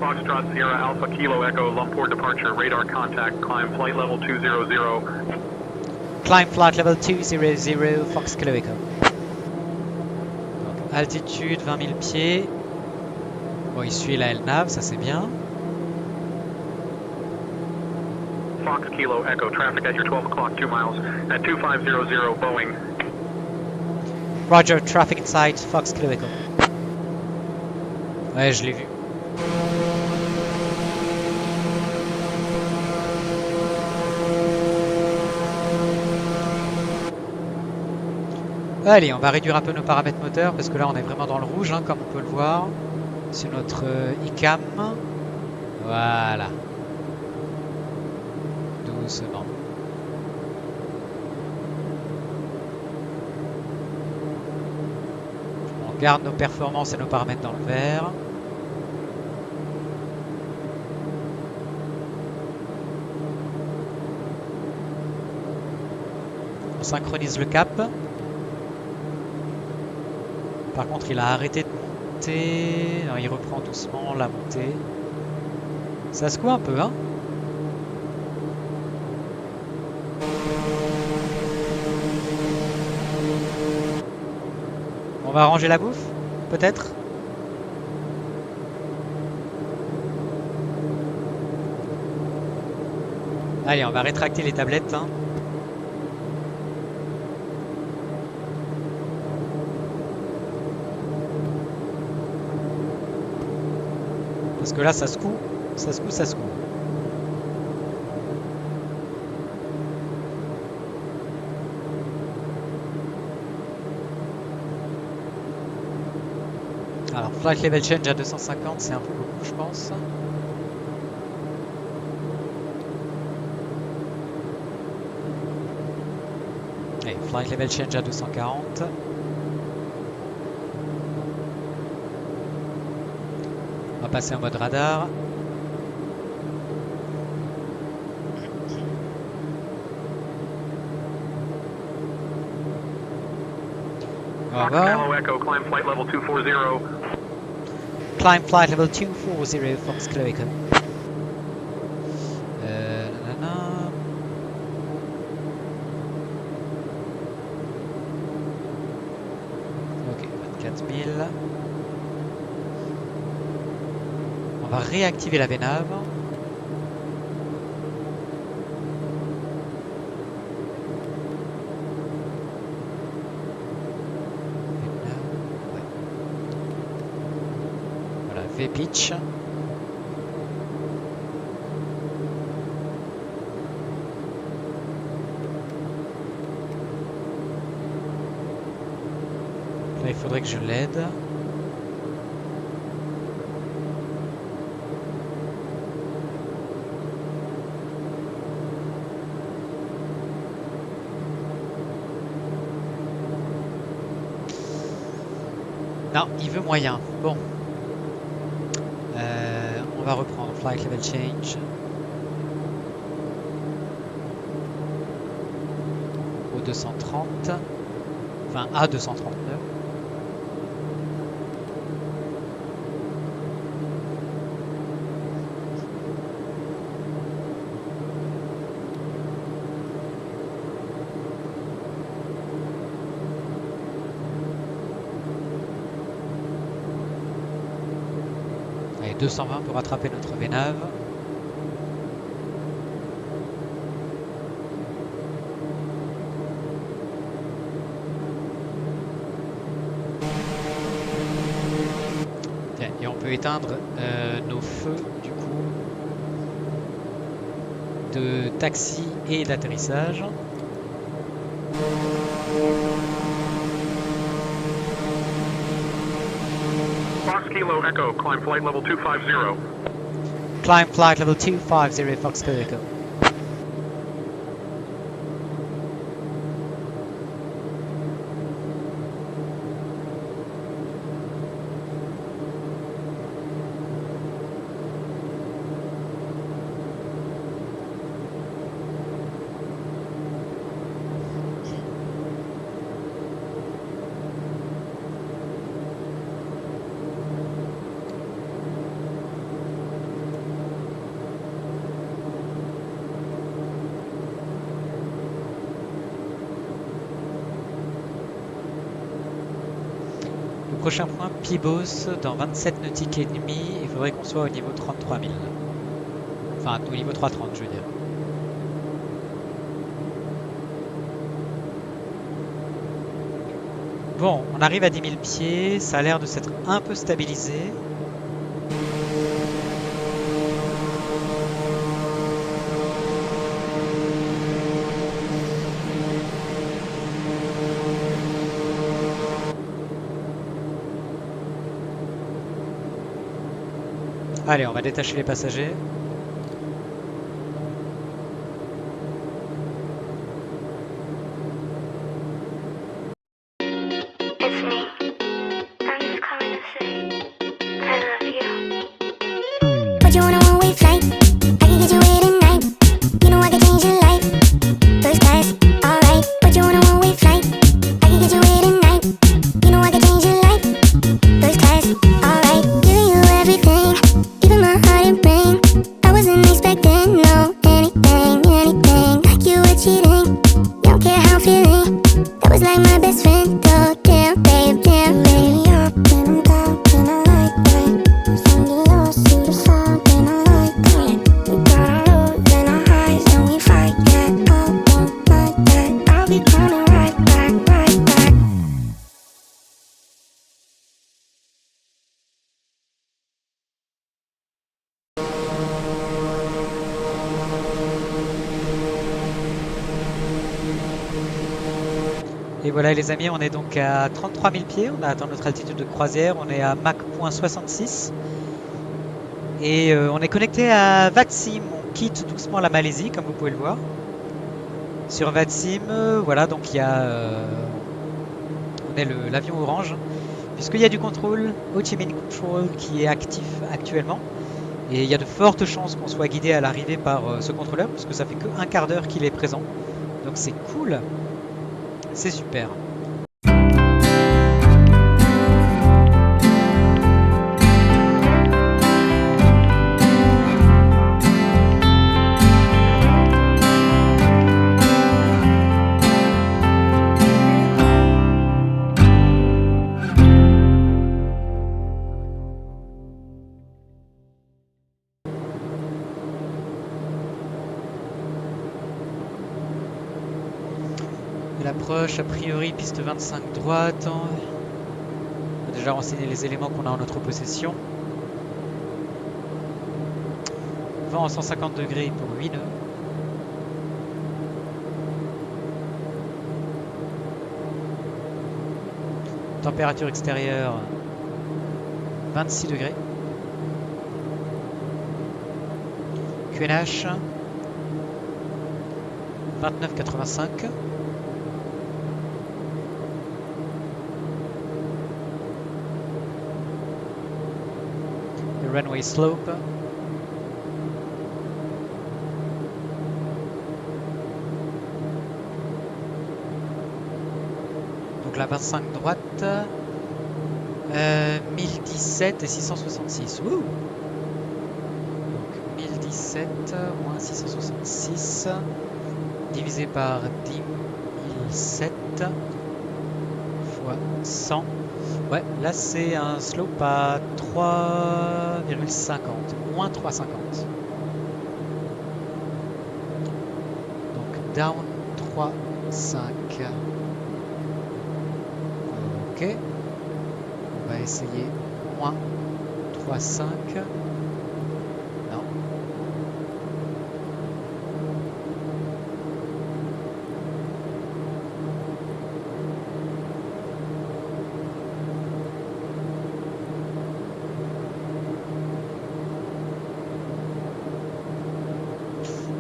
Foxtrot Sierra Alpha Kilo Echo Lumpur departure radar contact climb flight level 200. Climb flight level 200 Fox Kilo Echo. Donc, altitude 20 000 pieds. Bon, il suit la LNAV, ça c'est bien. Fox Kilo Echo traffic at your 12 o'clock 2 miles at 2500 Boeing. Roger, traffic inside Fox Kilo Echo. Ouais, je l'ai vu. Allez, on va réduire un peu nos paramètres moteurs parce que là on est vraiment dans le rouge, hein, comme on peut le voir sur notre ICAM. Voilà. Doucement. On garde nos performances et nos paramètres dans le vert. On synchronise le cap. Par contre, il a arrêté de monter. Non, il reprend doucement la montée. Ça secoue un peu, hein? On va ranger la bouffe, peut-être? Allez, on va rétracter les tablettes, hein. Parce que là, ça secoue, ça secoue, ça secoue. Alors, flight level change à 250, c'est un peu beaucoup, je pense. Allez, flight level change à 240. On va passer en mode radar. On va voir. Echo climb flight level 240. Climb flight level 240 Fox Kilo Echo. Nanana. Ok, 24 000. On va réactiver la VNAV. Voilà, V-pitch. Là, il faudrait que je l'aide. Non, il veut moyen. Bon. On va reprendre flight level change. Au 230. Enfin, à 239. Allez, 220 pour rattraper notre VNAV. Tiens, et on peut éteindre nos feux du coup de taxi et d'atterrissage. Fox Kilo Echo climb flight level 250. Climb flight level 250 Fox Kilo Echo. prochain point, Pibos, dans 27 nautiques et demi. Il faudrait qu'on soit au niveau 33 000. Enfin, au niveau 330, je veux dire. Bon, on arrive à 10 000 pieds. Ça a l'air de s'être un peu stabilisé. Allez, on va détacher les passagers. It's me. I'm just calling to say I love you. Put you on a one-way flight. I can get you away tonight. You know I can change your life. First class, alright. Put you on a one-way flight. I can get you away tonight. You know I can change your life. First class, alright. Giving you everything, even my heart and brain. I wasn't expecting no anything. Like you were cheating. You don't care how I'm feeling. That was like my best friend. Oh damn, babe, damn, babe. Up and I'm down and I like that. From the lost to the found and I like that. We got our lows and our highs and we fight that. I won't like that. I'll be coming right back, right back. Et voilà les amis, on est donc à 33 000 pieds, on a atteint notre altitude de croisière, on est à Mach.66 et on est connecté à VATSIM, on quitte doucement la Malaisie comme vous pouvez le voir. Sur VATSIM, voilà donc il y a, on est l'avion orange, puisqu'il y a du contrôle, Ho Chi Minh Control qui est actif actuellement. Et il y a de fortes chances qu'on soit guidé à l'arrivée par ce contrôleur, puisque ça fait que un quart d'heure qu'il est présent. Donc c'est cool. C'est super. L'approche, a priori, piste 25 droite. On va déjà renseigner les éléments qu'on a en notre possession. Vent en 150 degrés pour 8 nœuds. Température extérieure 26 degrés. QNH 29,85. Runway slope. Donc la 25 droite. 1017 et 666. Wouh! Donc 1017 moins 666 divisé par 1007 fois 100. Ouais, là c'est un slope à 3,50, moins 3,50. Donc down 3,5. Ok. On va essayer moins 3,5. Non.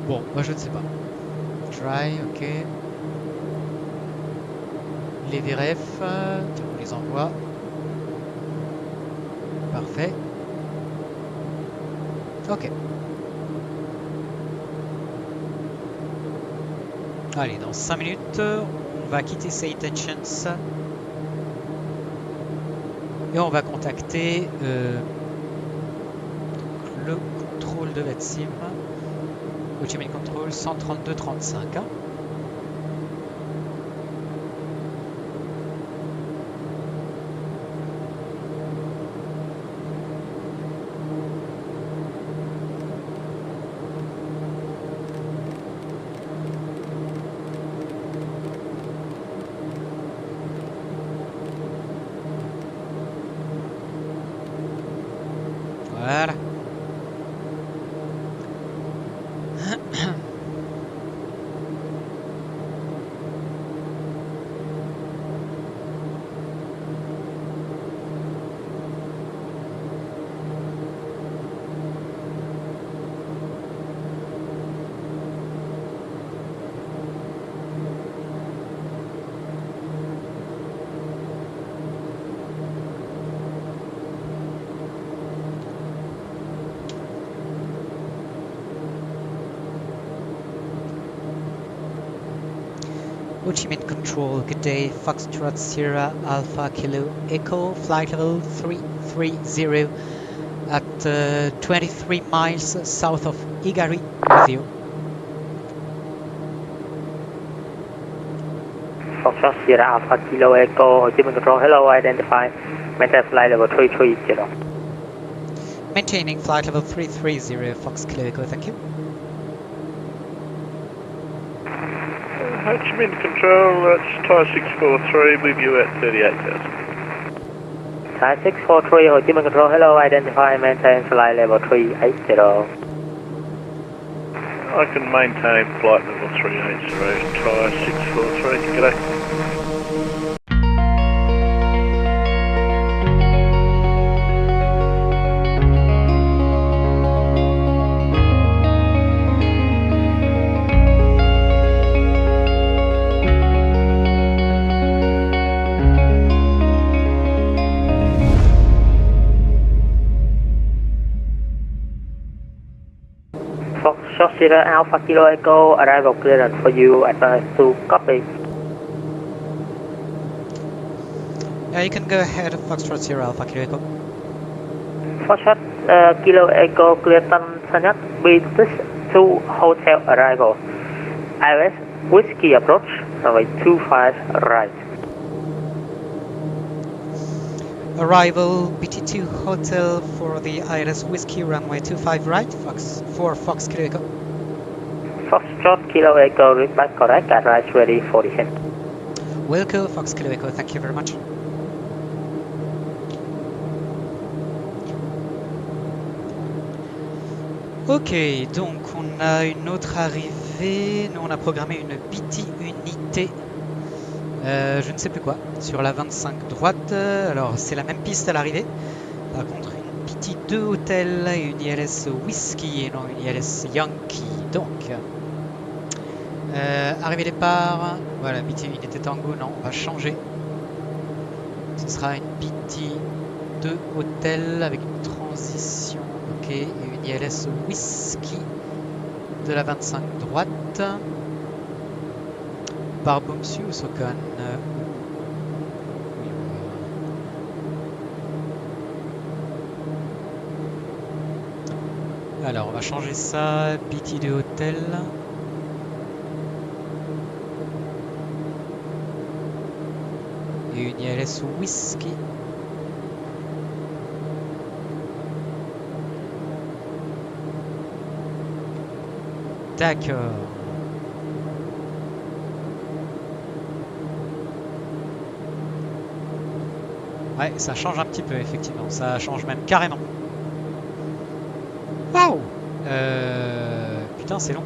Bon, moi je ne sais pas. Try, ok. Les VRF, on les envoie. Parfait. Ok. Allez, dans 5 minutes, on va quitter Say Tensions. Et on va contacter le contrôle de VATSIM. Ho Chi Minh Control 132.35. Hein. Voilà. Ho Chi Minh Control, good day, Foxtrot Sierra Alpha Kilo Echo, flight level 330 at 23 miles south of Igari with you. Foxtrot Sierra Alpha Kilo Echo, Ho Chi Minh Control, hello, identify, maintain flight level 330. Maintaining flight level 330, Fox Kilo Echo, thank you. Ho Chi Minh Control, that's Thai 643 with you at 38,000. Thai 643, Ho Chi Minh Control, hello, identify, maintain flight level 380. I can maintain flight level 380, Thai 643, g'day. Foxtrot Sierra Alpha Kilo Echo, arrival clearance for you, advise to copy. Yeah, you can go ahead, Foxtrot Sierra Alpha Kilo Echo. Foxtrot Kilo Echo, clear Tan Sanyak, business to hotel arrival. ILS Whiskey approach, runway 25 right. Arrival BT2 Hotel for the ILS Whiskey runway 25 right, Fox Kilo Echo. Foxtrot Kilo Echo, read back correct, advise ready for descent. Wilco, Fox Kilo Echo, thank you very much. Ok, donc on a une autre arrivée. Nous on a programmé une BT unité. Je ne sais plus quoi, sur la 25 droite. Alors c'est la même piste à l'arrivée. Par contre une BT 2 Hotel et une ILS Whiskey et non une ILS Yankee. Donc arrivée départ. Voilà, BT unité Tango, non, on va changer. Ce sera une BT 2 Hotel avec une transition. Ok, et une ILS Whiskey de la 25 droite. Par Bomsu ou Sokon Alors on va changer ça, BT de Hotel. Et une ILS Whiskey. D'accord. Ouais, ça change un petit peu, effectivement. Ça change même carrément. Waouh! Putain, c'est long.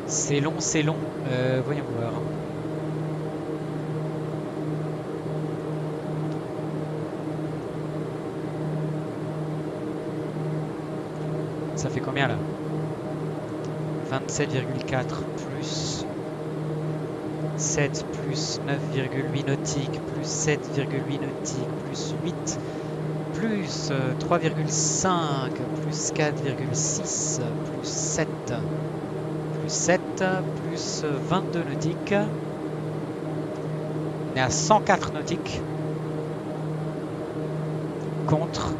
C'est long, c'est long. Voyons voir. Ça fait combien là? 27,4 plus 7 plus 9,8 nautiques plus 7,8 nautiques plus 8 plus 3,5 plus 4,6 plus 7 plus 7 plus 22 nautiques. On est à 104 nautiques contre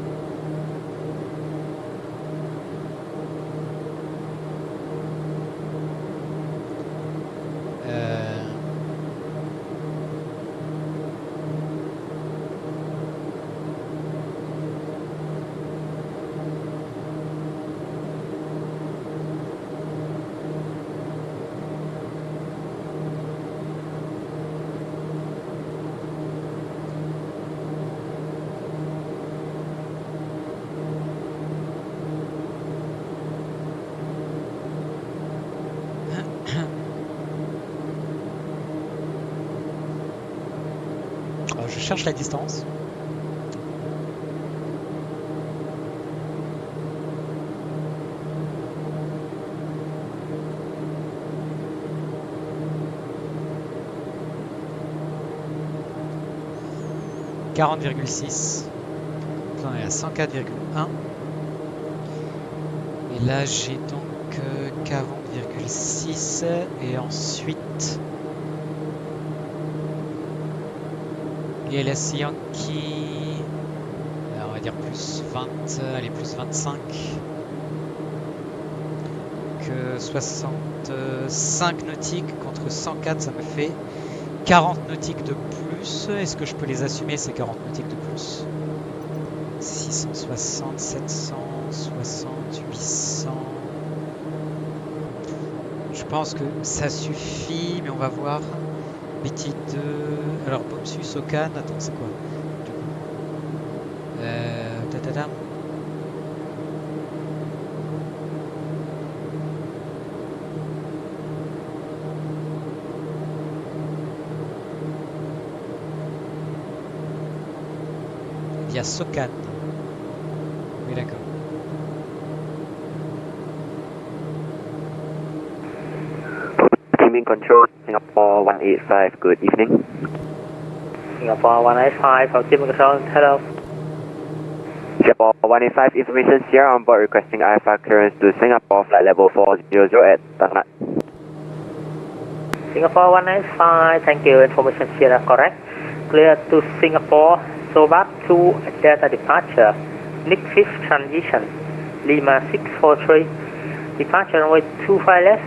je cherche la distance. « 40,6 ». On est à 104,1. Et là, j'ai donc 40,6 et ensuite LS Yankee, on va dire plus 20, allez plus 25 que 65 nautiques contre 104, ça me fait 40 nautiques de plus. Est-ce que je peux les assumer ces 40 nautiques de plus? 660, 760, 800. Je pense que ça suffit, mais on va voir. BT2. Alors, Bomsu, Sokan. Attends, c'est quoi? Tatadam. Il y a Sokan. Oui, d'accord. Teaming Control, Singapore 185, good evening. Singapore 185, from Teaming Control, hello. Singapore 185, information here on board requesting IFR clearance to Singapore, flight level 400 at Tanat. Singapore 185, thank you, information here are correct. Clear to Singapore, Sobab 2, Delta departure. Nick 5th transition, Lima 643, departure runway 25 left,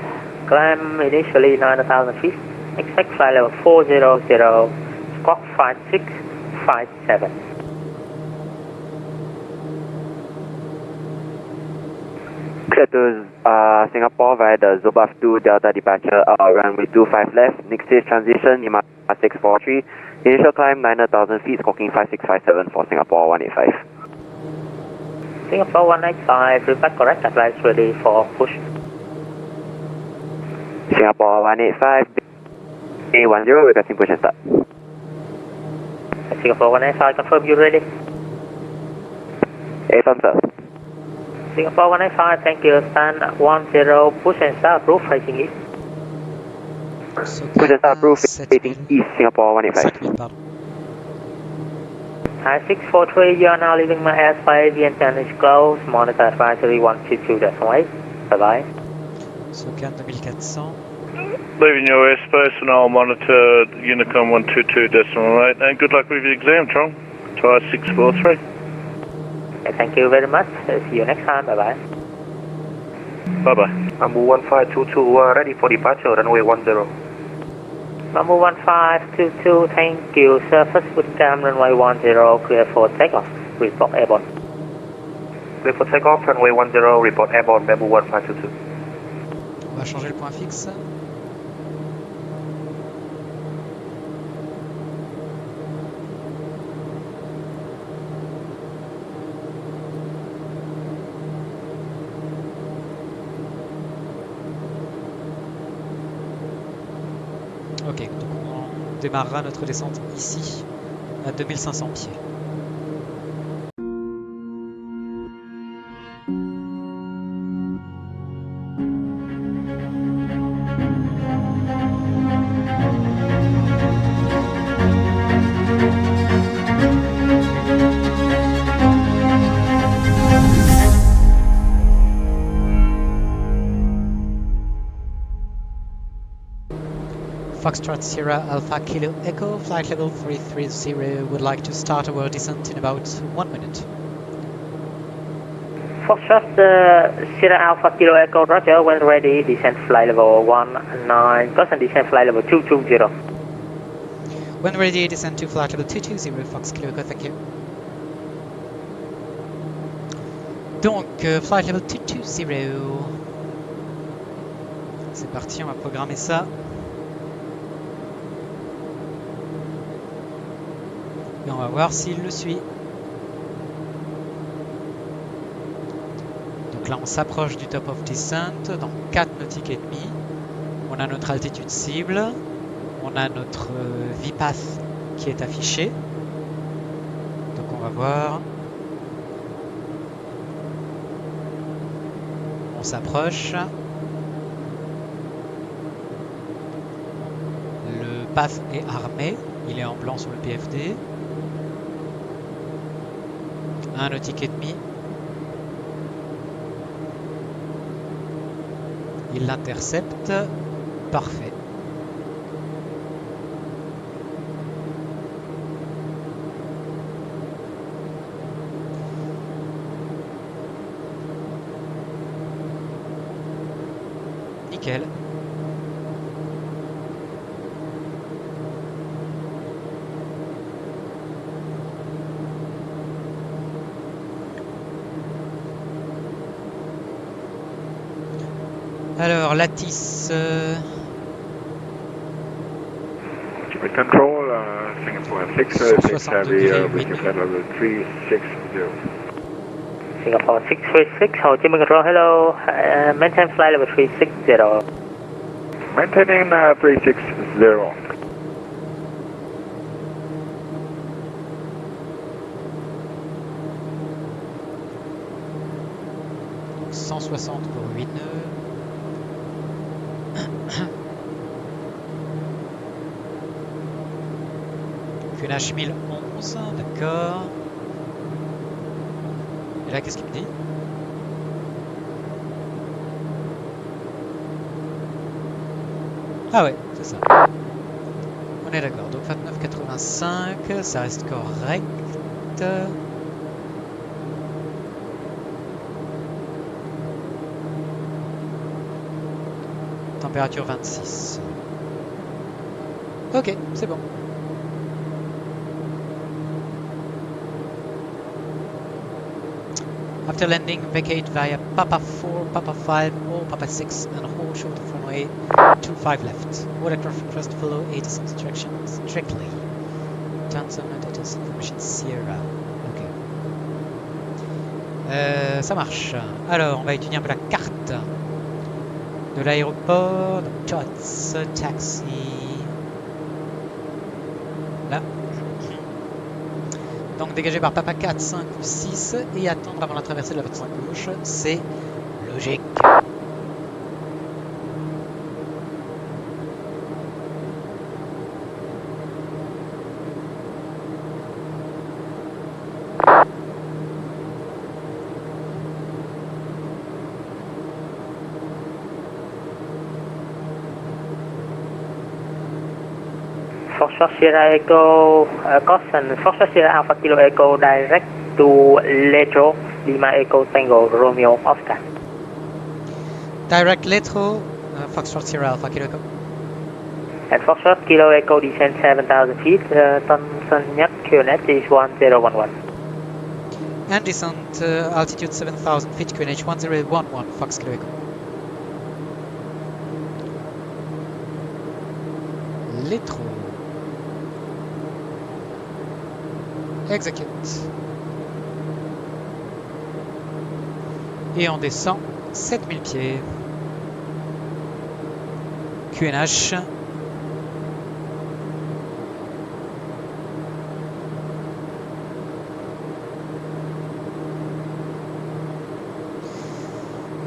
climb initially 9,000 feet, expect flight level 400, squawk 5657. Clear to Singapore via the Zobaf 2 Delta departure, runway 25 left, Nick 6th transition, Lima 643, initial climb 9,000 feet, squawking 5657 for Singapore 185. Singapore 185, report correct, flight ready for push. Singapore 185, A10, requesting push and start. Singapore 185, confirm you ready. Affirm, sir. Singapore 185, thank you, stand 10, push and start, roof facing east. Push and start, roof facing east, Singapore 185. 7000, pardon. Hi 643, you are now leaving my airspace, Vientiane is closed, monitor advisory 122.8, bye bye. Sokan 2400. Leaving your airspace and I'll monitor Unicom 122.8 and good luck with your exam, Trong. Tyre 643. Okay, thank you very much, see you next time, bye bye. Bye bye. Bamboo 1522, ready for departure, runway 10. Bamboo 1522, thank you, surface with cam runway 10, clear for takeoff, report airborne. Clear for takeoff, runway 10, report airborne, Bamboo 1522. On va changer le point fixe. Ok, donc on démarrera notre descente ici, à 2500 pieds. Foxtrot Sierra Alpha Kilo Echo, flight level 330, would like to start our descent in about 1 minute. Foxtrot Sierra Alpha Kilo Echo, roger, when ready, descent flight level 19, descent flight level 220. When ready, descend to flight level 220, Fox Kilo Echo, thank you. Donc, flight level 220. C'est parti, on va programmer ça. Et on va voir s'il le suit. Donc là on s'approche du top of descent dans 4 nautiques et demi. On a notre altitude cible. On a notre VPATH qui est affiché. va voir. On s'approche. Le PAF est armé. Il est en blanc sur le PFD. Un nautique et demi. Il l'intercepte. Parfait. Nickel. Alors, Lattice. Control, Singapore 636 Heavy, with your flight level 360. Singapore 636, Ho Chi Minh Control, hello. Maintain flight level 360. Maintaining 360. 160 pour 8 nœuds. QNH 1011, d'accord. Et là, qu'est-ce qu'il me dit? Ah ouais, c'est ça. On est d'accord. Donc 29,85, ça reste correct. Température 26. Ok, c'est bon. After landing, vacate via Papa 4, Papa 5, or Papa 6 and hold short of runway 25 left. Watercraft request to follow ATIS instructions strictly. Johnson ATIS information Sierra. Ok. Ça marche. Alors, on va étudier un peu la carte de l'aéroport. Donc, Tots, taxi. Là. Donc dégagé par Papa 4, 5 ou 6 et attendre avant la traversée de la 25 gauche, c'est logique. Foxtrot Sierra Echo, caution, Foxtrot Sierra Alpha Kilo Echo direct to Letro, Lima Echo Tango, Romeo Oscar. Direct Letro, Foxtrot Sierra Alpha Kilo Echo. And Foxtrot Kilo Echo descend 7,000 feet, Tanzania QNH is 1011. And descent altitude 7,000 feet, QNH 1011, Fox Kilo Echo. Letro. Execute. Et on descend 7000 pieds. QNH.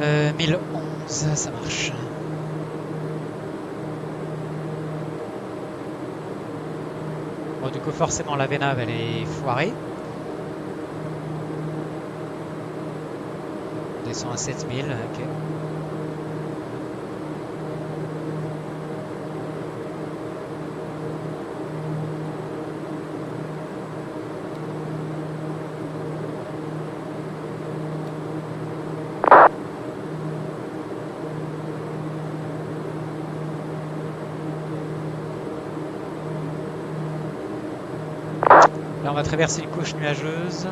Euh, 1011, ça marche. Bon, du coup, forcément, la VNAV, elle est foirée. On descend à 7000, ok. Là, on va traverser une couche nuageuse.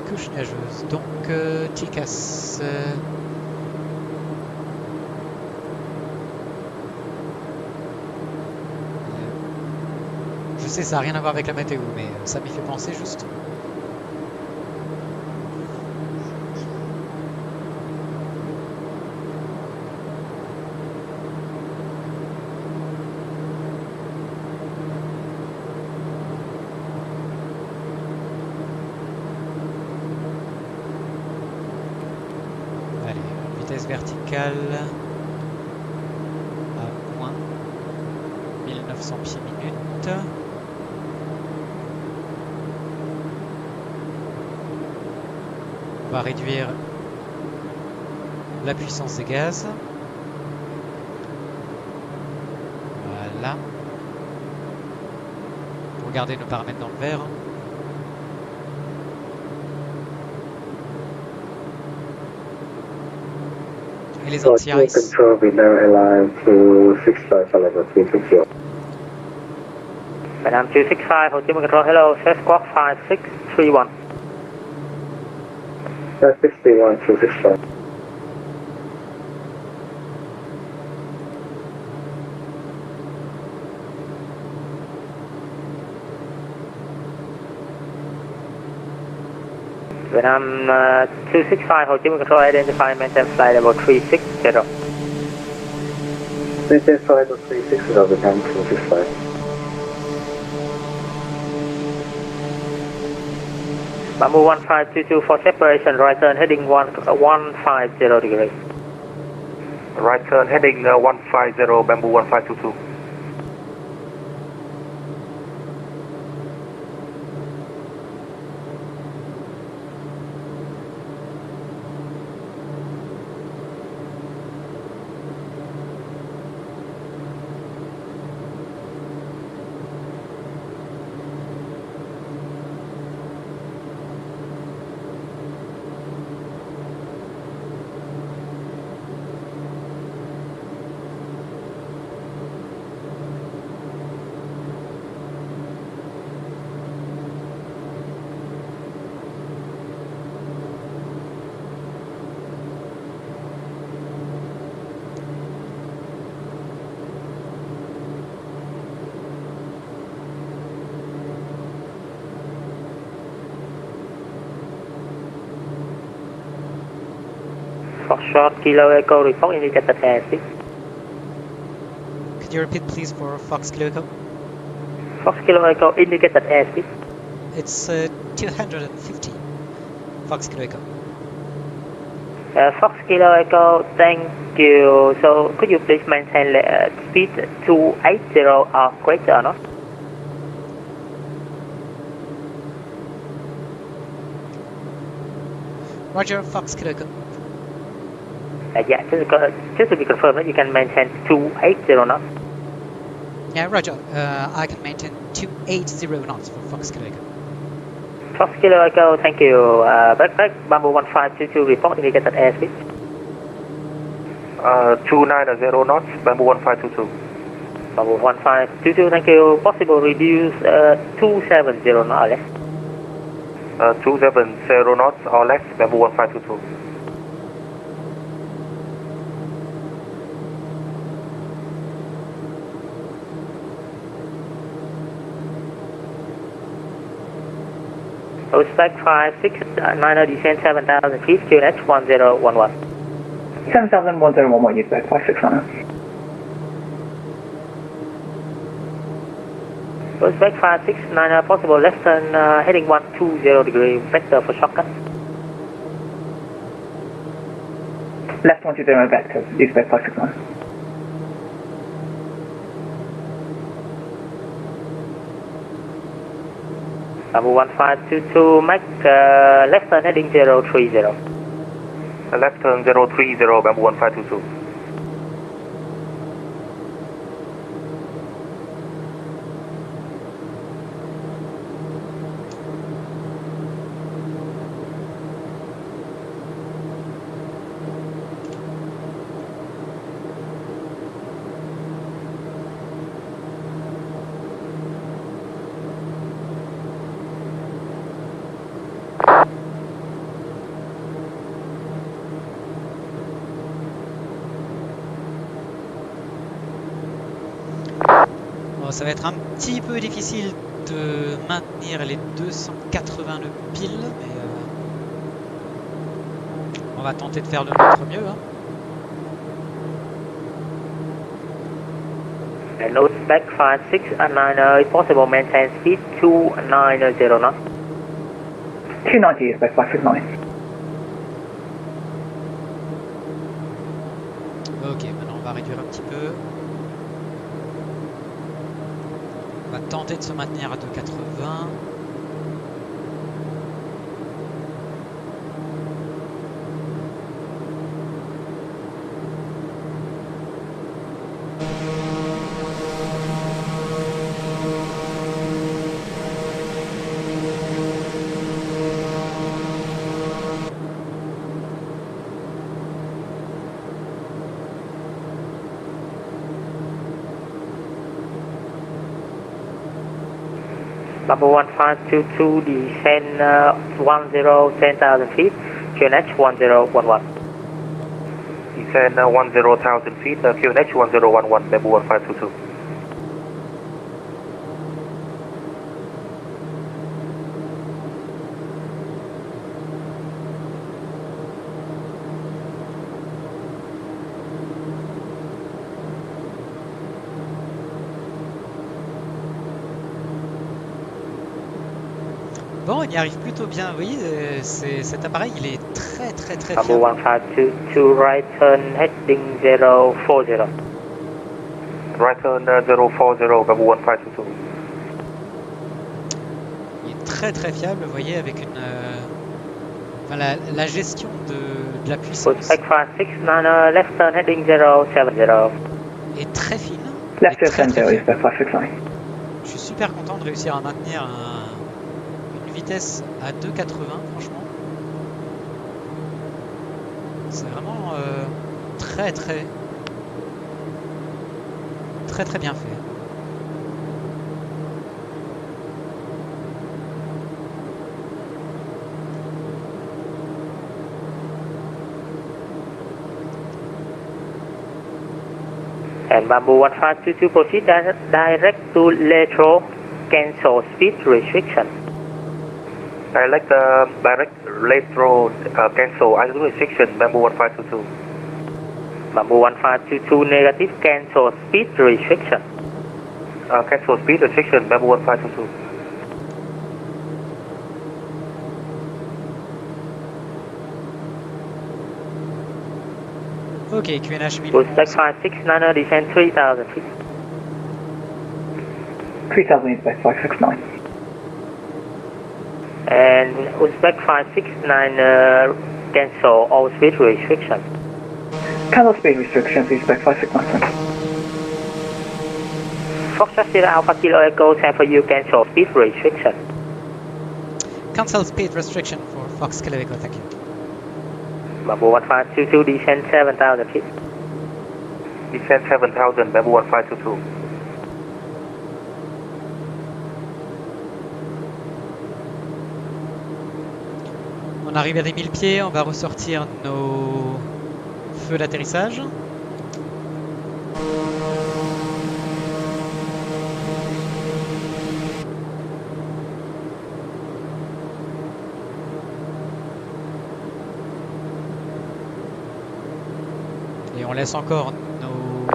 Couche nuageuse. Donc, TCAS. Je sais, ça n'a rien à voir avec la météo, mais ça m'y fait penser juste. vitesse verticale à moins 1900 pieds minutes. On va réduire la puissance des gaz. Voilà. Pour garder nos paramètres dans le vert. Et les anti-ice. Control, we now align to 65 level 360. Vietnam 265, Ho Chi Minh Control, hello, Squawk 5631. 61 265. Vietnam 265, Ho Chi Minh Control, identify maintain flight level 360. Maintain flight level 360, Vietnam 265. Bamboo 1522 for separation, right turn heading 150 degrees. Right turn heading 150, Bamboo 1522. Foxtrot Kilo Echo report indicated airspeed. Could you repeat please for Fox Kilo Echo? Fox Kilo Echo indicated airspeed. It's 250 Fox Kilo Echo. Fox Kilo Echo, thank you. So could you please maintain speed 280 or greater or not? Roger, Fox Kilo Echo. Yeah, just to be confirmed that you can maintain 280 knots. Yeah, Roger. I can maintain 280 knots for Fox Kilo Echo. Fox Kilo Echo, thank you. Back Bamboo 1522 report indicated airspeed. 290 knots, Bamboo 1522. Bamboo 1522, thank you. Possible reduce 270 knots or less. 270 knots or less, Bamboo 1522. Respect 5690, descend 7,000 feet, QNH 1011. 7,1011, use back 569. Respect 5690, possible left turn heading 120 degree, vector for shotgun. Left 120 vector, use back 569. Bamboo 1522, Mac, left turn heading 030. Left turn 030, Bamboo 1522. Bon, ça va être un petit peu difficile de maintenir les 280 nœuds pile, mais on va tenter de faire de notre mieux. Hein. Note back 5690, if possible maintain speed 290 knots. 290 is back 569. Ok, maintenant on va réduire un petit peu. On va tenter de se maintenir à 2,80. Number 1522, descend 10,000 feet, QNH 1011. Descend 10,000 feet, QNH 1011, Bamboo 1522. Bon, on y arrive plutôt bien, vous voyez, cet appareil il est très Number fiable. 1522, right turn heading 040. Right turn 040, Bamboo 1522. Il est très fiable, vous voyez, avec une... enfin, la gestion de la puissance Uzbek 569, left turn heading 070. est très fine. Left et your très center, fiable. Uzbek 569. Je suis super content de réussir à maintenir une vitesse à 2,80 franchement. C'est vraiment très bien fait. And Bamboo 1522, proceed direct to Letro, cancel speed restriction. Direct retro cancel altitude restriction, Bamboo 1522. Bamboo 1522, negative, cancel speed restriction. Cancel speed restriction, Bamboo 1522. Ok, QNH 1000. Uzbek 569, descend 3,000 feet. 3000 Uzbek 569. And Uzbek 569, cancel all speed restriction. Cancel speed restrictions, Uzbek 569. Foxtrot Sierra Alpha Kilo Echo, time for you, cancel speed restriction. Cancel speed restriction for Fox Kilo Echo, thank you. Bamboo 1522, descend 7,000 feet. Descend 7,000, Bamboo 1522. On arrive à des 1000 pieds, on va ressortir nos feux d'atterrissage. Et on laisse encore nos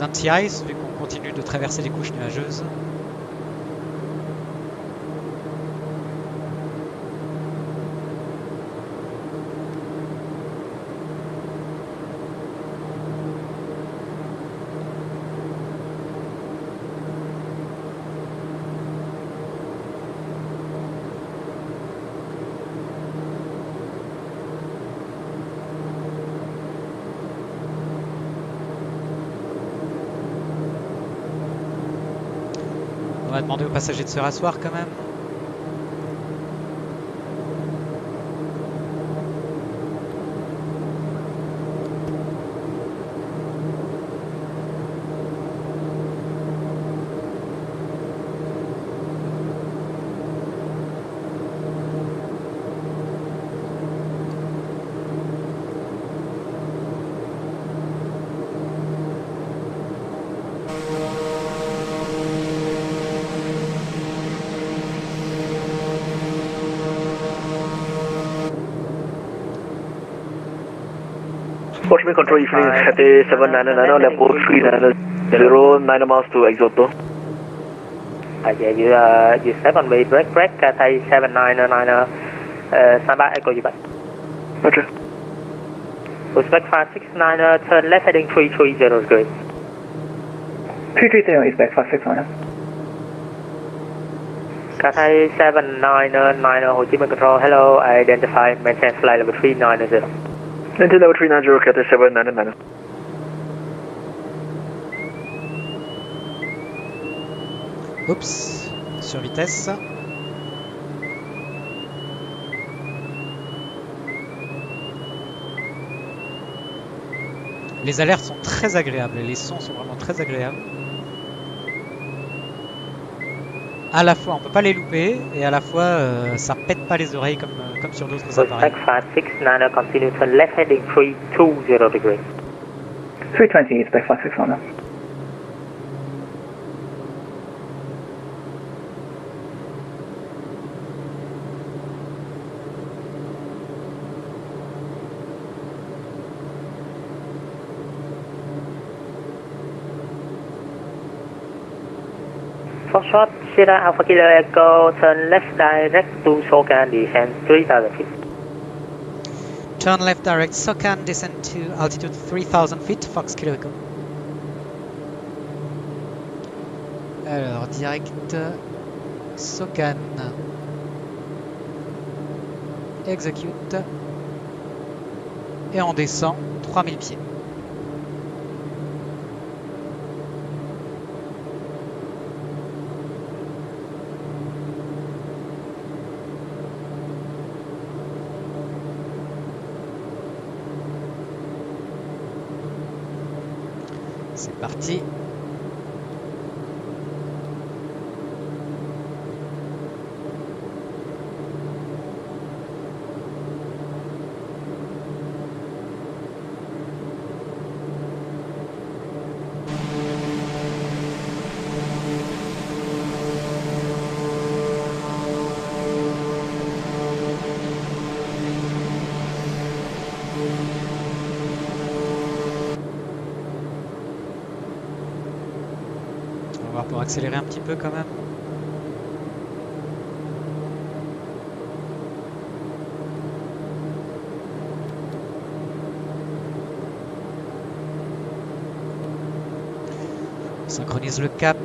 anti-ice vu qu'on continue de traverser les couches nuageuses. On va demander aux passagers de se rasseoir quand même. Approximate control evening, Cathay 7990, level 390 miles to Exoto. Yeah, you step on me, break, Cathay 7990, stand by, echo you back. Roger. Uzbek 569, turn left heading 330 degrees. 330 Uzbek 569. Cathay 790 Ho Chi Minh Control, hello, identify, maintain flight level 390. Maintain level 390, Cathay 790. Oups, sur vitesse. Les alertes sont très agréables, les sons sont vraiment très agréables. À la fois on peut pas les louper et à la fois ça pète pas les oreilles comme sur d'autres appareils. Uzbek 569, continue turn left heading 320 degrees. 320 Uzbek 569. Foxtrot, Sierra Alpha Kilo Echo, turn left direct to Sokan, descend 3,000 feet. Turn left direct, Sokan, descend to altitude 3000 feet, Fox Kilo Echo. Alors, direct Sokan. Execute. Et on descend 3000 pieds. C'est parti. On va voir pour accélérer un petit peu quand même. On synchronise le cap.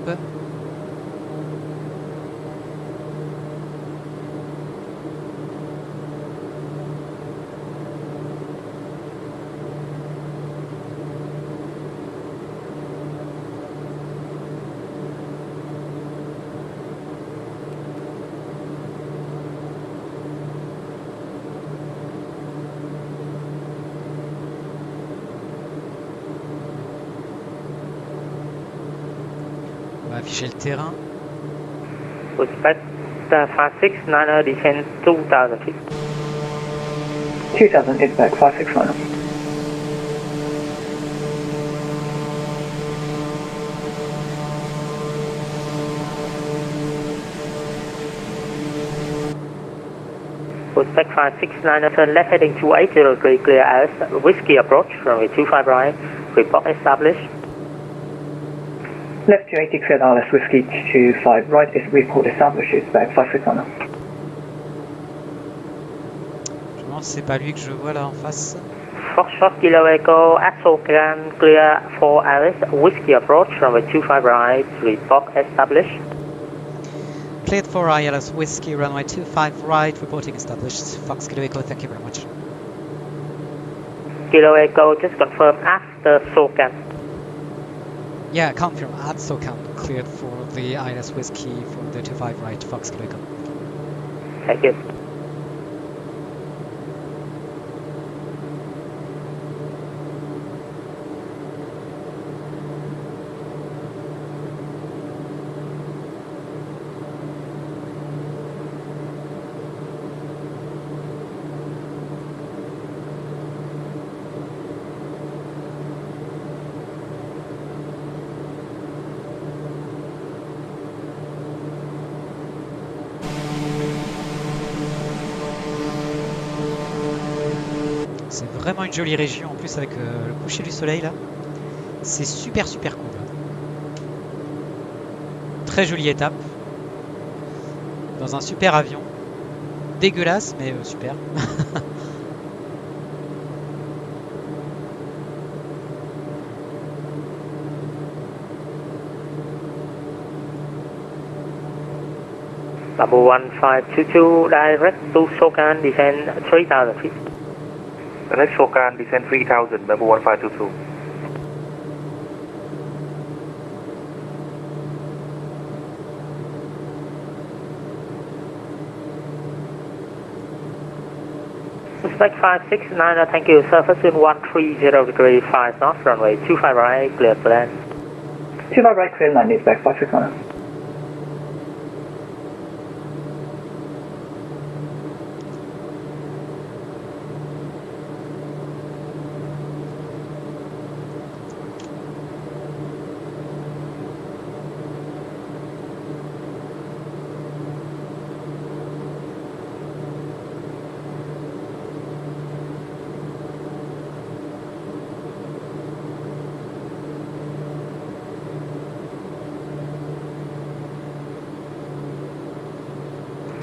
On va afficher le terrain. Uzbek 569, descend 2,000 feet. 2000 Uzbek 569. Uzbek 569, turn left heading 280 degree, clear as Whiskey approach, runway 25 right, report established. Left 280 cleared RS Whiskey 25 right is report established Uzbek 569. Je me demande si c'est pas lui que je vois là en face. Foxtrot Kilo Echo, at Sokan, clear for RS Whiskey approach, runway 25 right, report established. Cleared for ILS Whiskey, runway 25 right, reporting established. Fox Kilo Echo, thank you very much. Kilo Echo, just confirm after Sokan. Yeah, confirm at SOCAN, cleared for the ILS Whiskey for the 25 right, Fox Kilo Echo. Thank you. C'est vraiment une jolie région en plus avec le coucher du soleil là. C'est super super cool. Très jolie étape. Dans un super avion. Dégueulasse mais super. Bamboo 1522 direct to Sokan, descend 3000 feet. The next Shokan, descend 3000, Bamboo 1522. Suspect 569, thank you. Surface in 130 degree 5 knots, runway 25 right, clear to land. 25 right, clear land, needs back 569.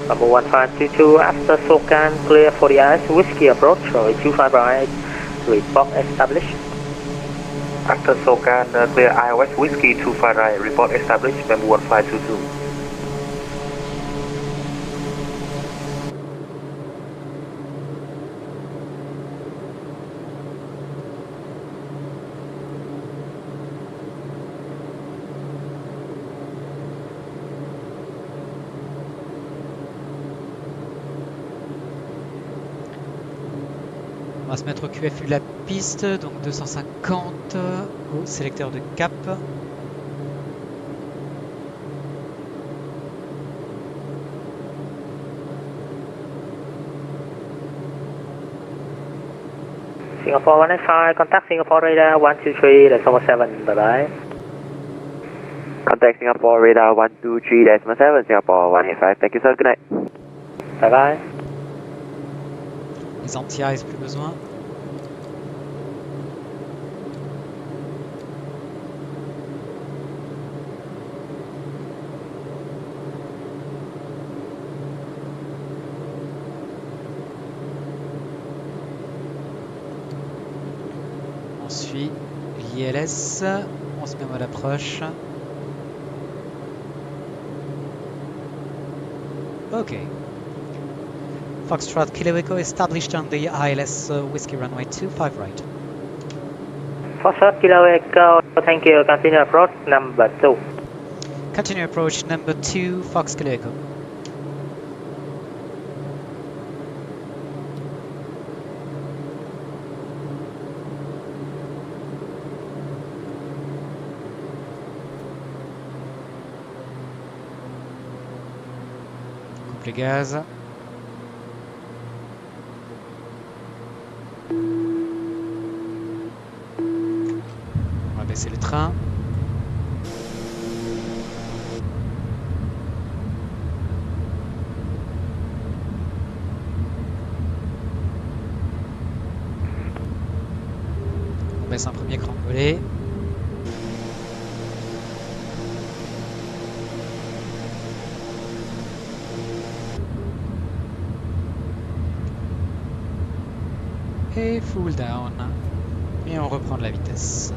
Bamboo 1522, after Sokan, clear for the ice, whiskey approach, runway 25 right, report established. After Sokan, clear iOS Whiskey 25 right, report established, Bamboo 1522. On va se mettre au QFU de la piste, donc 250 au sélecteur de cap. Singapore 185, contact Singapore radar 123.7, bye bye. Contact Singapore radar 123.7, Singapore 185. Thank you, sir. Good night. Bye bye. Les anti-ice, plus besoin. Ensuite, l'ILS, on se met en mode approche. Ok. Foxtrot Kilo Echo established on the ILS Whiskey runway 25 right. Foxtrot Kilo Echo, thank you. Continue approach number 2. Continue approach number 2, Fox Kilo Echo. Coupe les gaz. On va baisser le train. On baisse un premier cran de volée. Et full down. Et on reprend de la vitesse.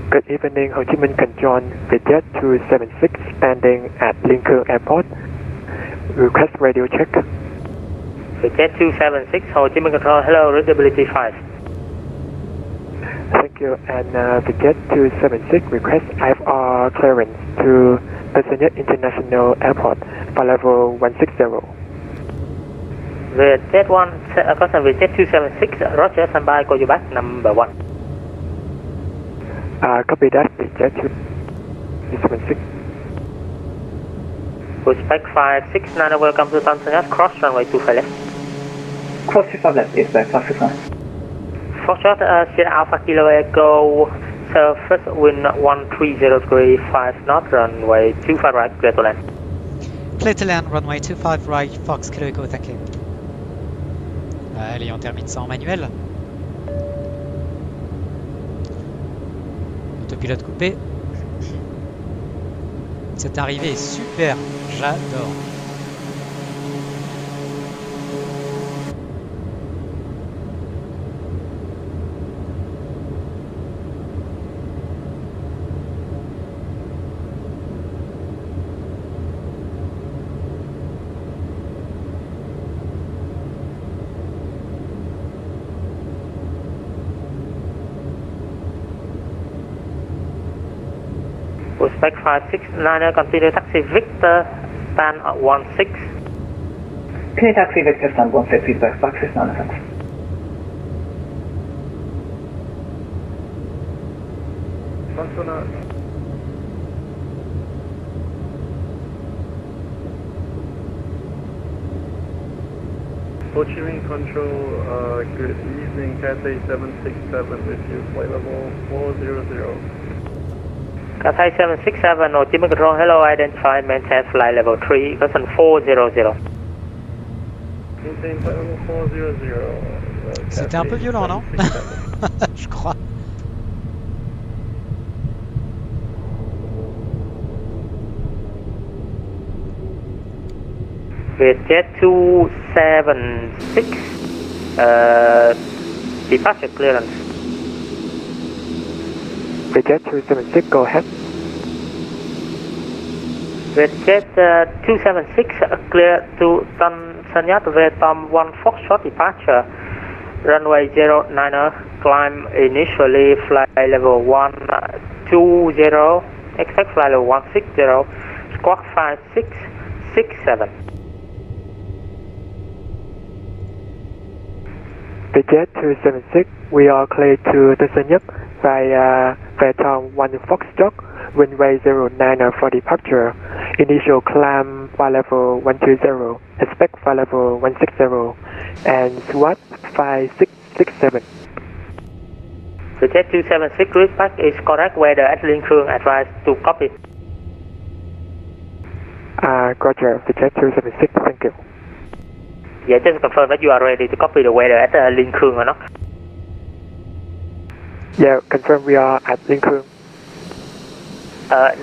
Good evening, Ho Chi Minh Canton, Vietjet 276 standing at Lincoln Airport. Request radio check. Vietjet 276, Ho Chi Minh Control, hello, readability 5. Thank you, and Vietjet 276 request IFR clearance to Passenger International Airport for level 160. Vietjet 276, Roger, standby, call you back, number 1. Copy that, Vietjet 276. Respect 569, welcome to Tanzania, cross runway 25 left. Cross 25 left, yes, back 569. Foxtrot, Sierra Alpha Kilo Echo, surface wind 130 degree 5 knot, runway 25 right, clear to land. Clear to land, runway 25 right, Fox Kilo Echo, thank you. Allez, on termine ça en manuel. Autopilote coupé. Cette arrivée est super, j'adore. Pushback 569er, continue taxi Victor, stand 16. Continue taxi Victor, stand 16, feedback 569, thanks. Ho Chi Minh Control, good evening, Cathay 767 with you, flight level 400. Cathay 767, Ho Chi Minh Control, hello, identify, maintain flight level 3, person 400. Maintain flight level 400. C'était un peu violent, non? Je crois. Jet 276, departure clearance. Jet 276, go ahead. Jet 276, clear to Tanzania, Vietnam 1 Foxtrot departure. Runway 09er, climb initially flight level 120, expect flight level 160, squawk 5667. The Jet 276, we are clear to Tanzania via Vietnam 1 Foxtrot, runway 09 for departure. Initial climb flight level 120, expect flight level 160, and SWAT 5667. The Jet 276 route back is correct, weather at Lincoln, advised to copy. Roger, the Jet 276, thank you. Yeah, just confirm that you are ready to copy the weather at Lincoln or not? Yeah, confirm we are at Lincoln.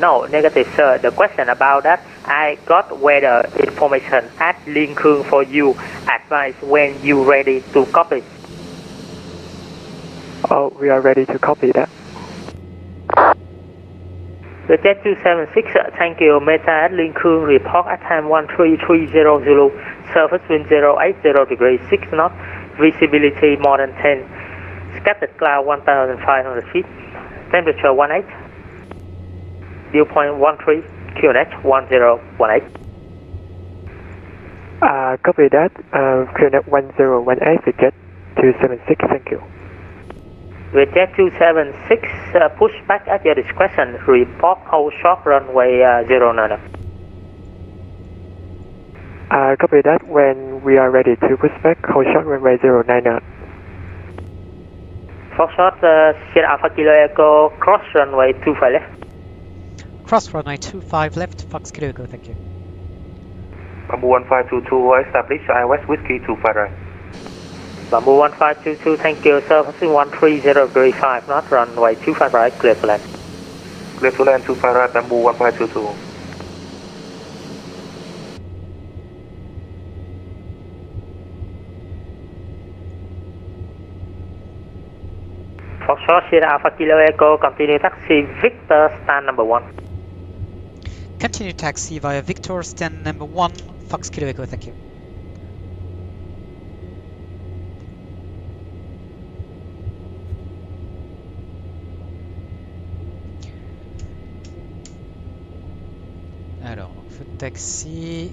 No, negative, sir. The question about that, I got weather information at Lincoln for you. Advise when you ready to copy. Oh, we are ready to copy that. The Jet 276, thank you. Meta at Lincoln, report at time 1330 Zulu. Surface wind 080 degrees 6 knots. Visibility more than 10. Scattered cloud 1,500 feet. Temperature 18. Dew point 13. QNH 1018. Copy that. QNH 1018 with Jet 276, thank you. With Jet 276, push back at your discretion. Report hold short runway 09. Copy that. When we are ready to push back, hold short runway 09. Foxtrot, Sierra Alpha Kilo Echo, cross runway 25 left. Cross runway 25 left, Fox Kilo Echo, thank you. Bamboo 1522, establish iWest Whiskey 25 right. Bamboo 1522, thank you. Surfacing 130.5 knots, runway 25 right, clear to land. Clear to land 25 right, Bamboo 1522. Foxtrot, Sierra Alpha Kilo Echo, continue taxi Victor, stand number 1. Continue taxi via Victor, stand number 1, Fox Kilo Echo, thank you. Alors, donc feu de taxi.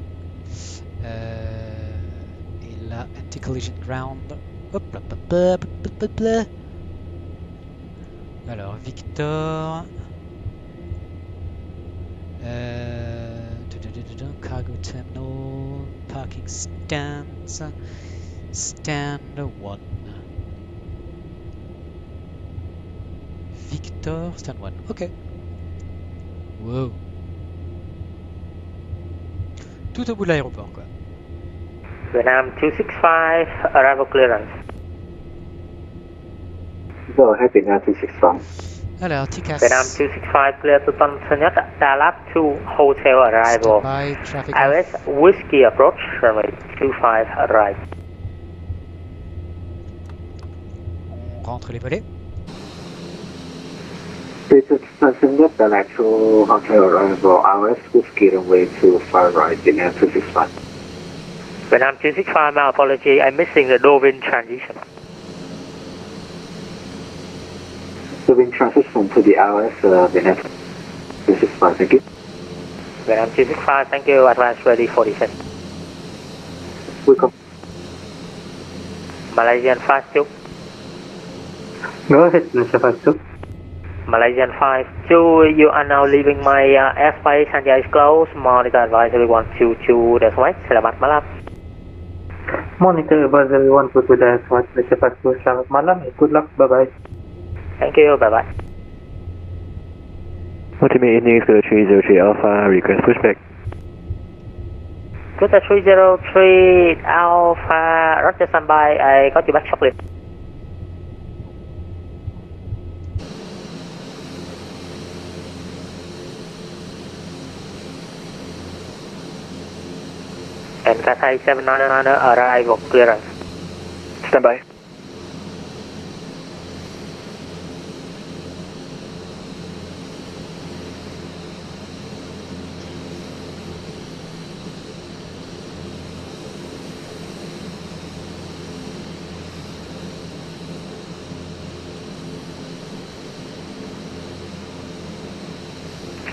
Et là, anti-collision ground. Hop là, là. Alors, Victor. Cargo terminal, parking stands, stand 1. Victor, stand 1. Ok. Wow. Tout au bout de l'aéroport, quoi. Vietnam 265, arrival clearance. Go ahead, Vietnam 265. Alors, TCAS. Vietnam 265, clear to Tanzania, Dalab to hotel arrival. By traffic. iOS Whiskey approach, runway 25 right. On rentre les volets. This is Tanzania, Dalab to hotel arrival. iOS Whiskey runway 25 right, Vietnam 265. Vietnam 265, my apology, I'm missing the doorwind transition. The wind transition to the iOS Vietnam 265. 265, thank you. Vietnam 265, thank you. Advance ready for descent. We come. Malaysian 52. Go ahead, Malaysia 52. Malaysian 52, you are now leaving my airspace and is close. Monitor advisory 122, that's right. Selamat malam. Monitor advisory 122, that's right. Malaysia 52, selamat malam. Good luck, bye-bye. Thank you, bye-bye. Ultimate Index 303 Alpha, request pushback. Good 303 Alpha, roger, standby. I got you back shortly. And Cathay 799 arrival clearance. Stand by.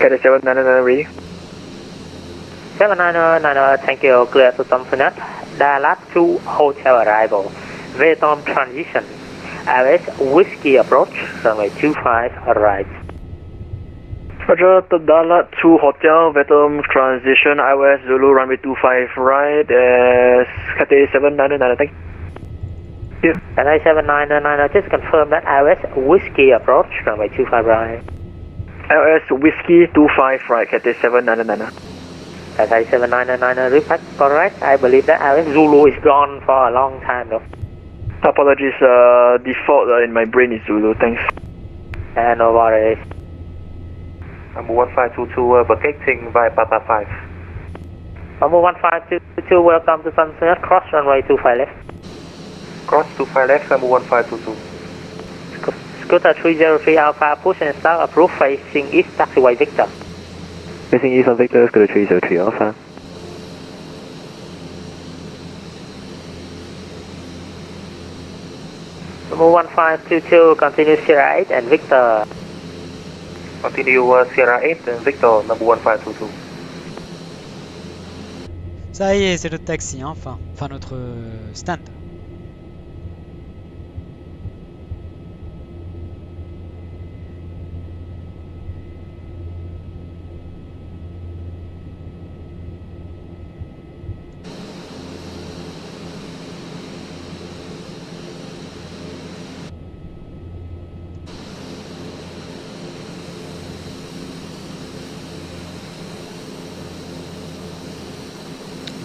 Cathay 799 ready. 799, thank you, clear to Thompsonet. Dallas to hotel arrival. Vietnam transition. ILS Whiskey approach, runway 25 right. Roger, the Dallas to hotel, Vietnam transition, ILS Zulu, runway 25 right, Cathay 799, thank you. Cathay 799, just confirm that ILS Whiskey approach, runway 25 right. ILS Whiskey 25 right, Cathay 799. Cathay 799, repeat correct. I believe that ILS Zulu is gone for a long time though. Apologies, default in my brain is Zulu, thanks. No worries. Number 1522, projecting via Papa 5. Number 1522, welcome to Sunset, cross runway 25 left. Cross 25 left, number 1522. Scooter 303 Alpha, push and start, approved, facing east, taxiway Victor. Facing east on Victor, Scooter 303 Alpha. Number 1522, continue Sierra 8 and Victor. Continue Sierra 8 and Victor, number 1522. Ça y est, c'est notre taxi, hein, enfin notre stand.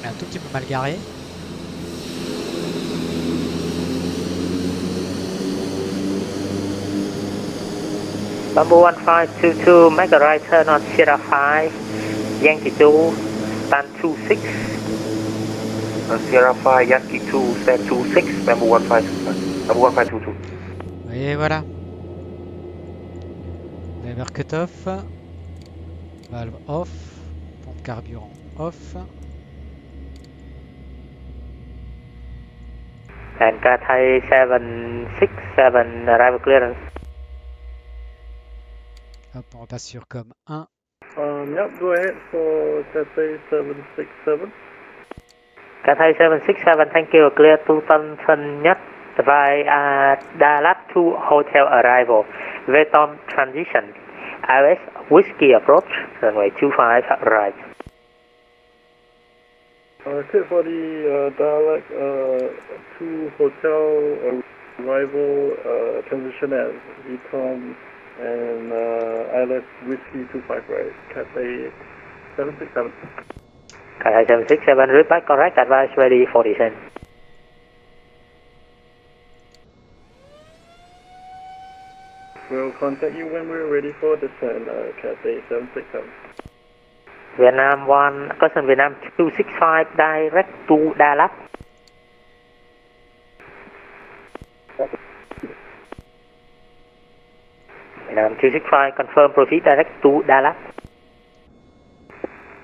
Un tout petit peu mal garé. Number 1522, make a right turn on Sierra 5, Yankee 2, stand 26. Sierra 5, Yankee 2, stand 26, number 1522. Et voilà. Lever cut-off. Valve off. Pompe carburant off. And Cathay 767, arrival clearance. Hop, on repasse sur com 1. Yep, go ahead for Cathay 767. Cathay 767, thank you, clear to Thompson Nhất via Dallas to hotel arrival. Vietnam transition. ILS Whiskey approach, runway 25 right. Clear for the Dallas to hotel arrival transition at Vietnam and ILS Whiskey 25 right, Cathay 767. Cathay 767, repeat correct, advise ready for descent. We'll contact you when we're ready for descent, Cathay 767. Vietnam 1, caution Vietnam 265, direct to Dallas. Vietnam 265, confirm proceed direct to Dallas.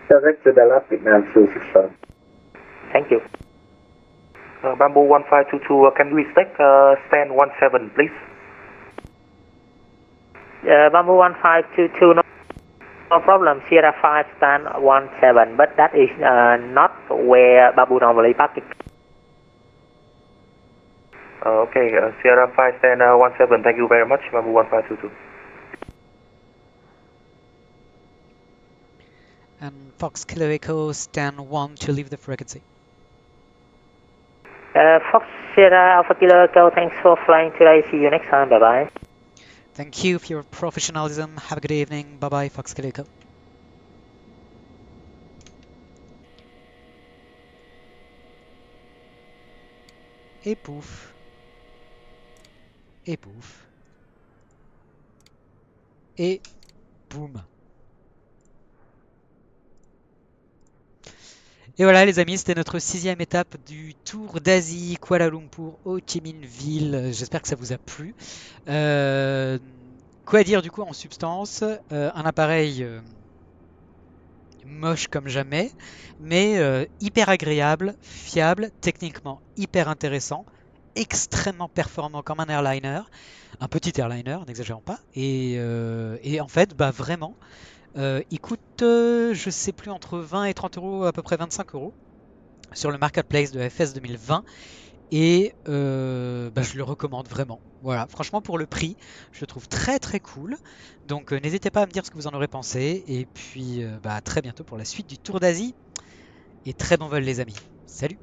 Direct to Dallas, Vietnam 265. Thank you. Bamboo 1522, can you respect stand 17, please? Bamboo 1522, No problem, Sierra 5 stand 17, but that is not where Babu normally parking. Okay, Sierra 5 stand 17, thank you very much, Babu 1522. And Fox Kilo Echo stand 1 to leave the frequency. Fox Sierra Alpha Kilo Echo, thanks for flying today. See you next time. Bye bye. Thank you for your professionalism. Have a good evening. Bye bye, Fox Kilo Echo. Et pouf. Et pouf. Et boum. Et voilà les amis, c'était notre 6e étape du Tour d'Asie, Kuala Lumpur, Ho Chi Minh Ville. J'espère que ça vous a plu. Quoi dire du coup en substance, un appareil moche comme jamais, mais hyper agréable, fiable, techniquement hyper intéressant, extrêmement performant comme un airliner, un petit airliner, n'exagérons pas, et en fait, bah vraiment, il coûte, je sais plus, entre 20 et 30 euros, à peu près 25 euros, sur le marketplace de FS 2020. Et bah, je le recommande vraiment. Voilà, franchement pour le prix, je le trouve très très cool. Donc n'hésitez pas à me dire ce que vous en aurez pensé. Et puis bah, à très bientôt pour la suite du Tour d'Asie. Et très bon vol les amis. Salut!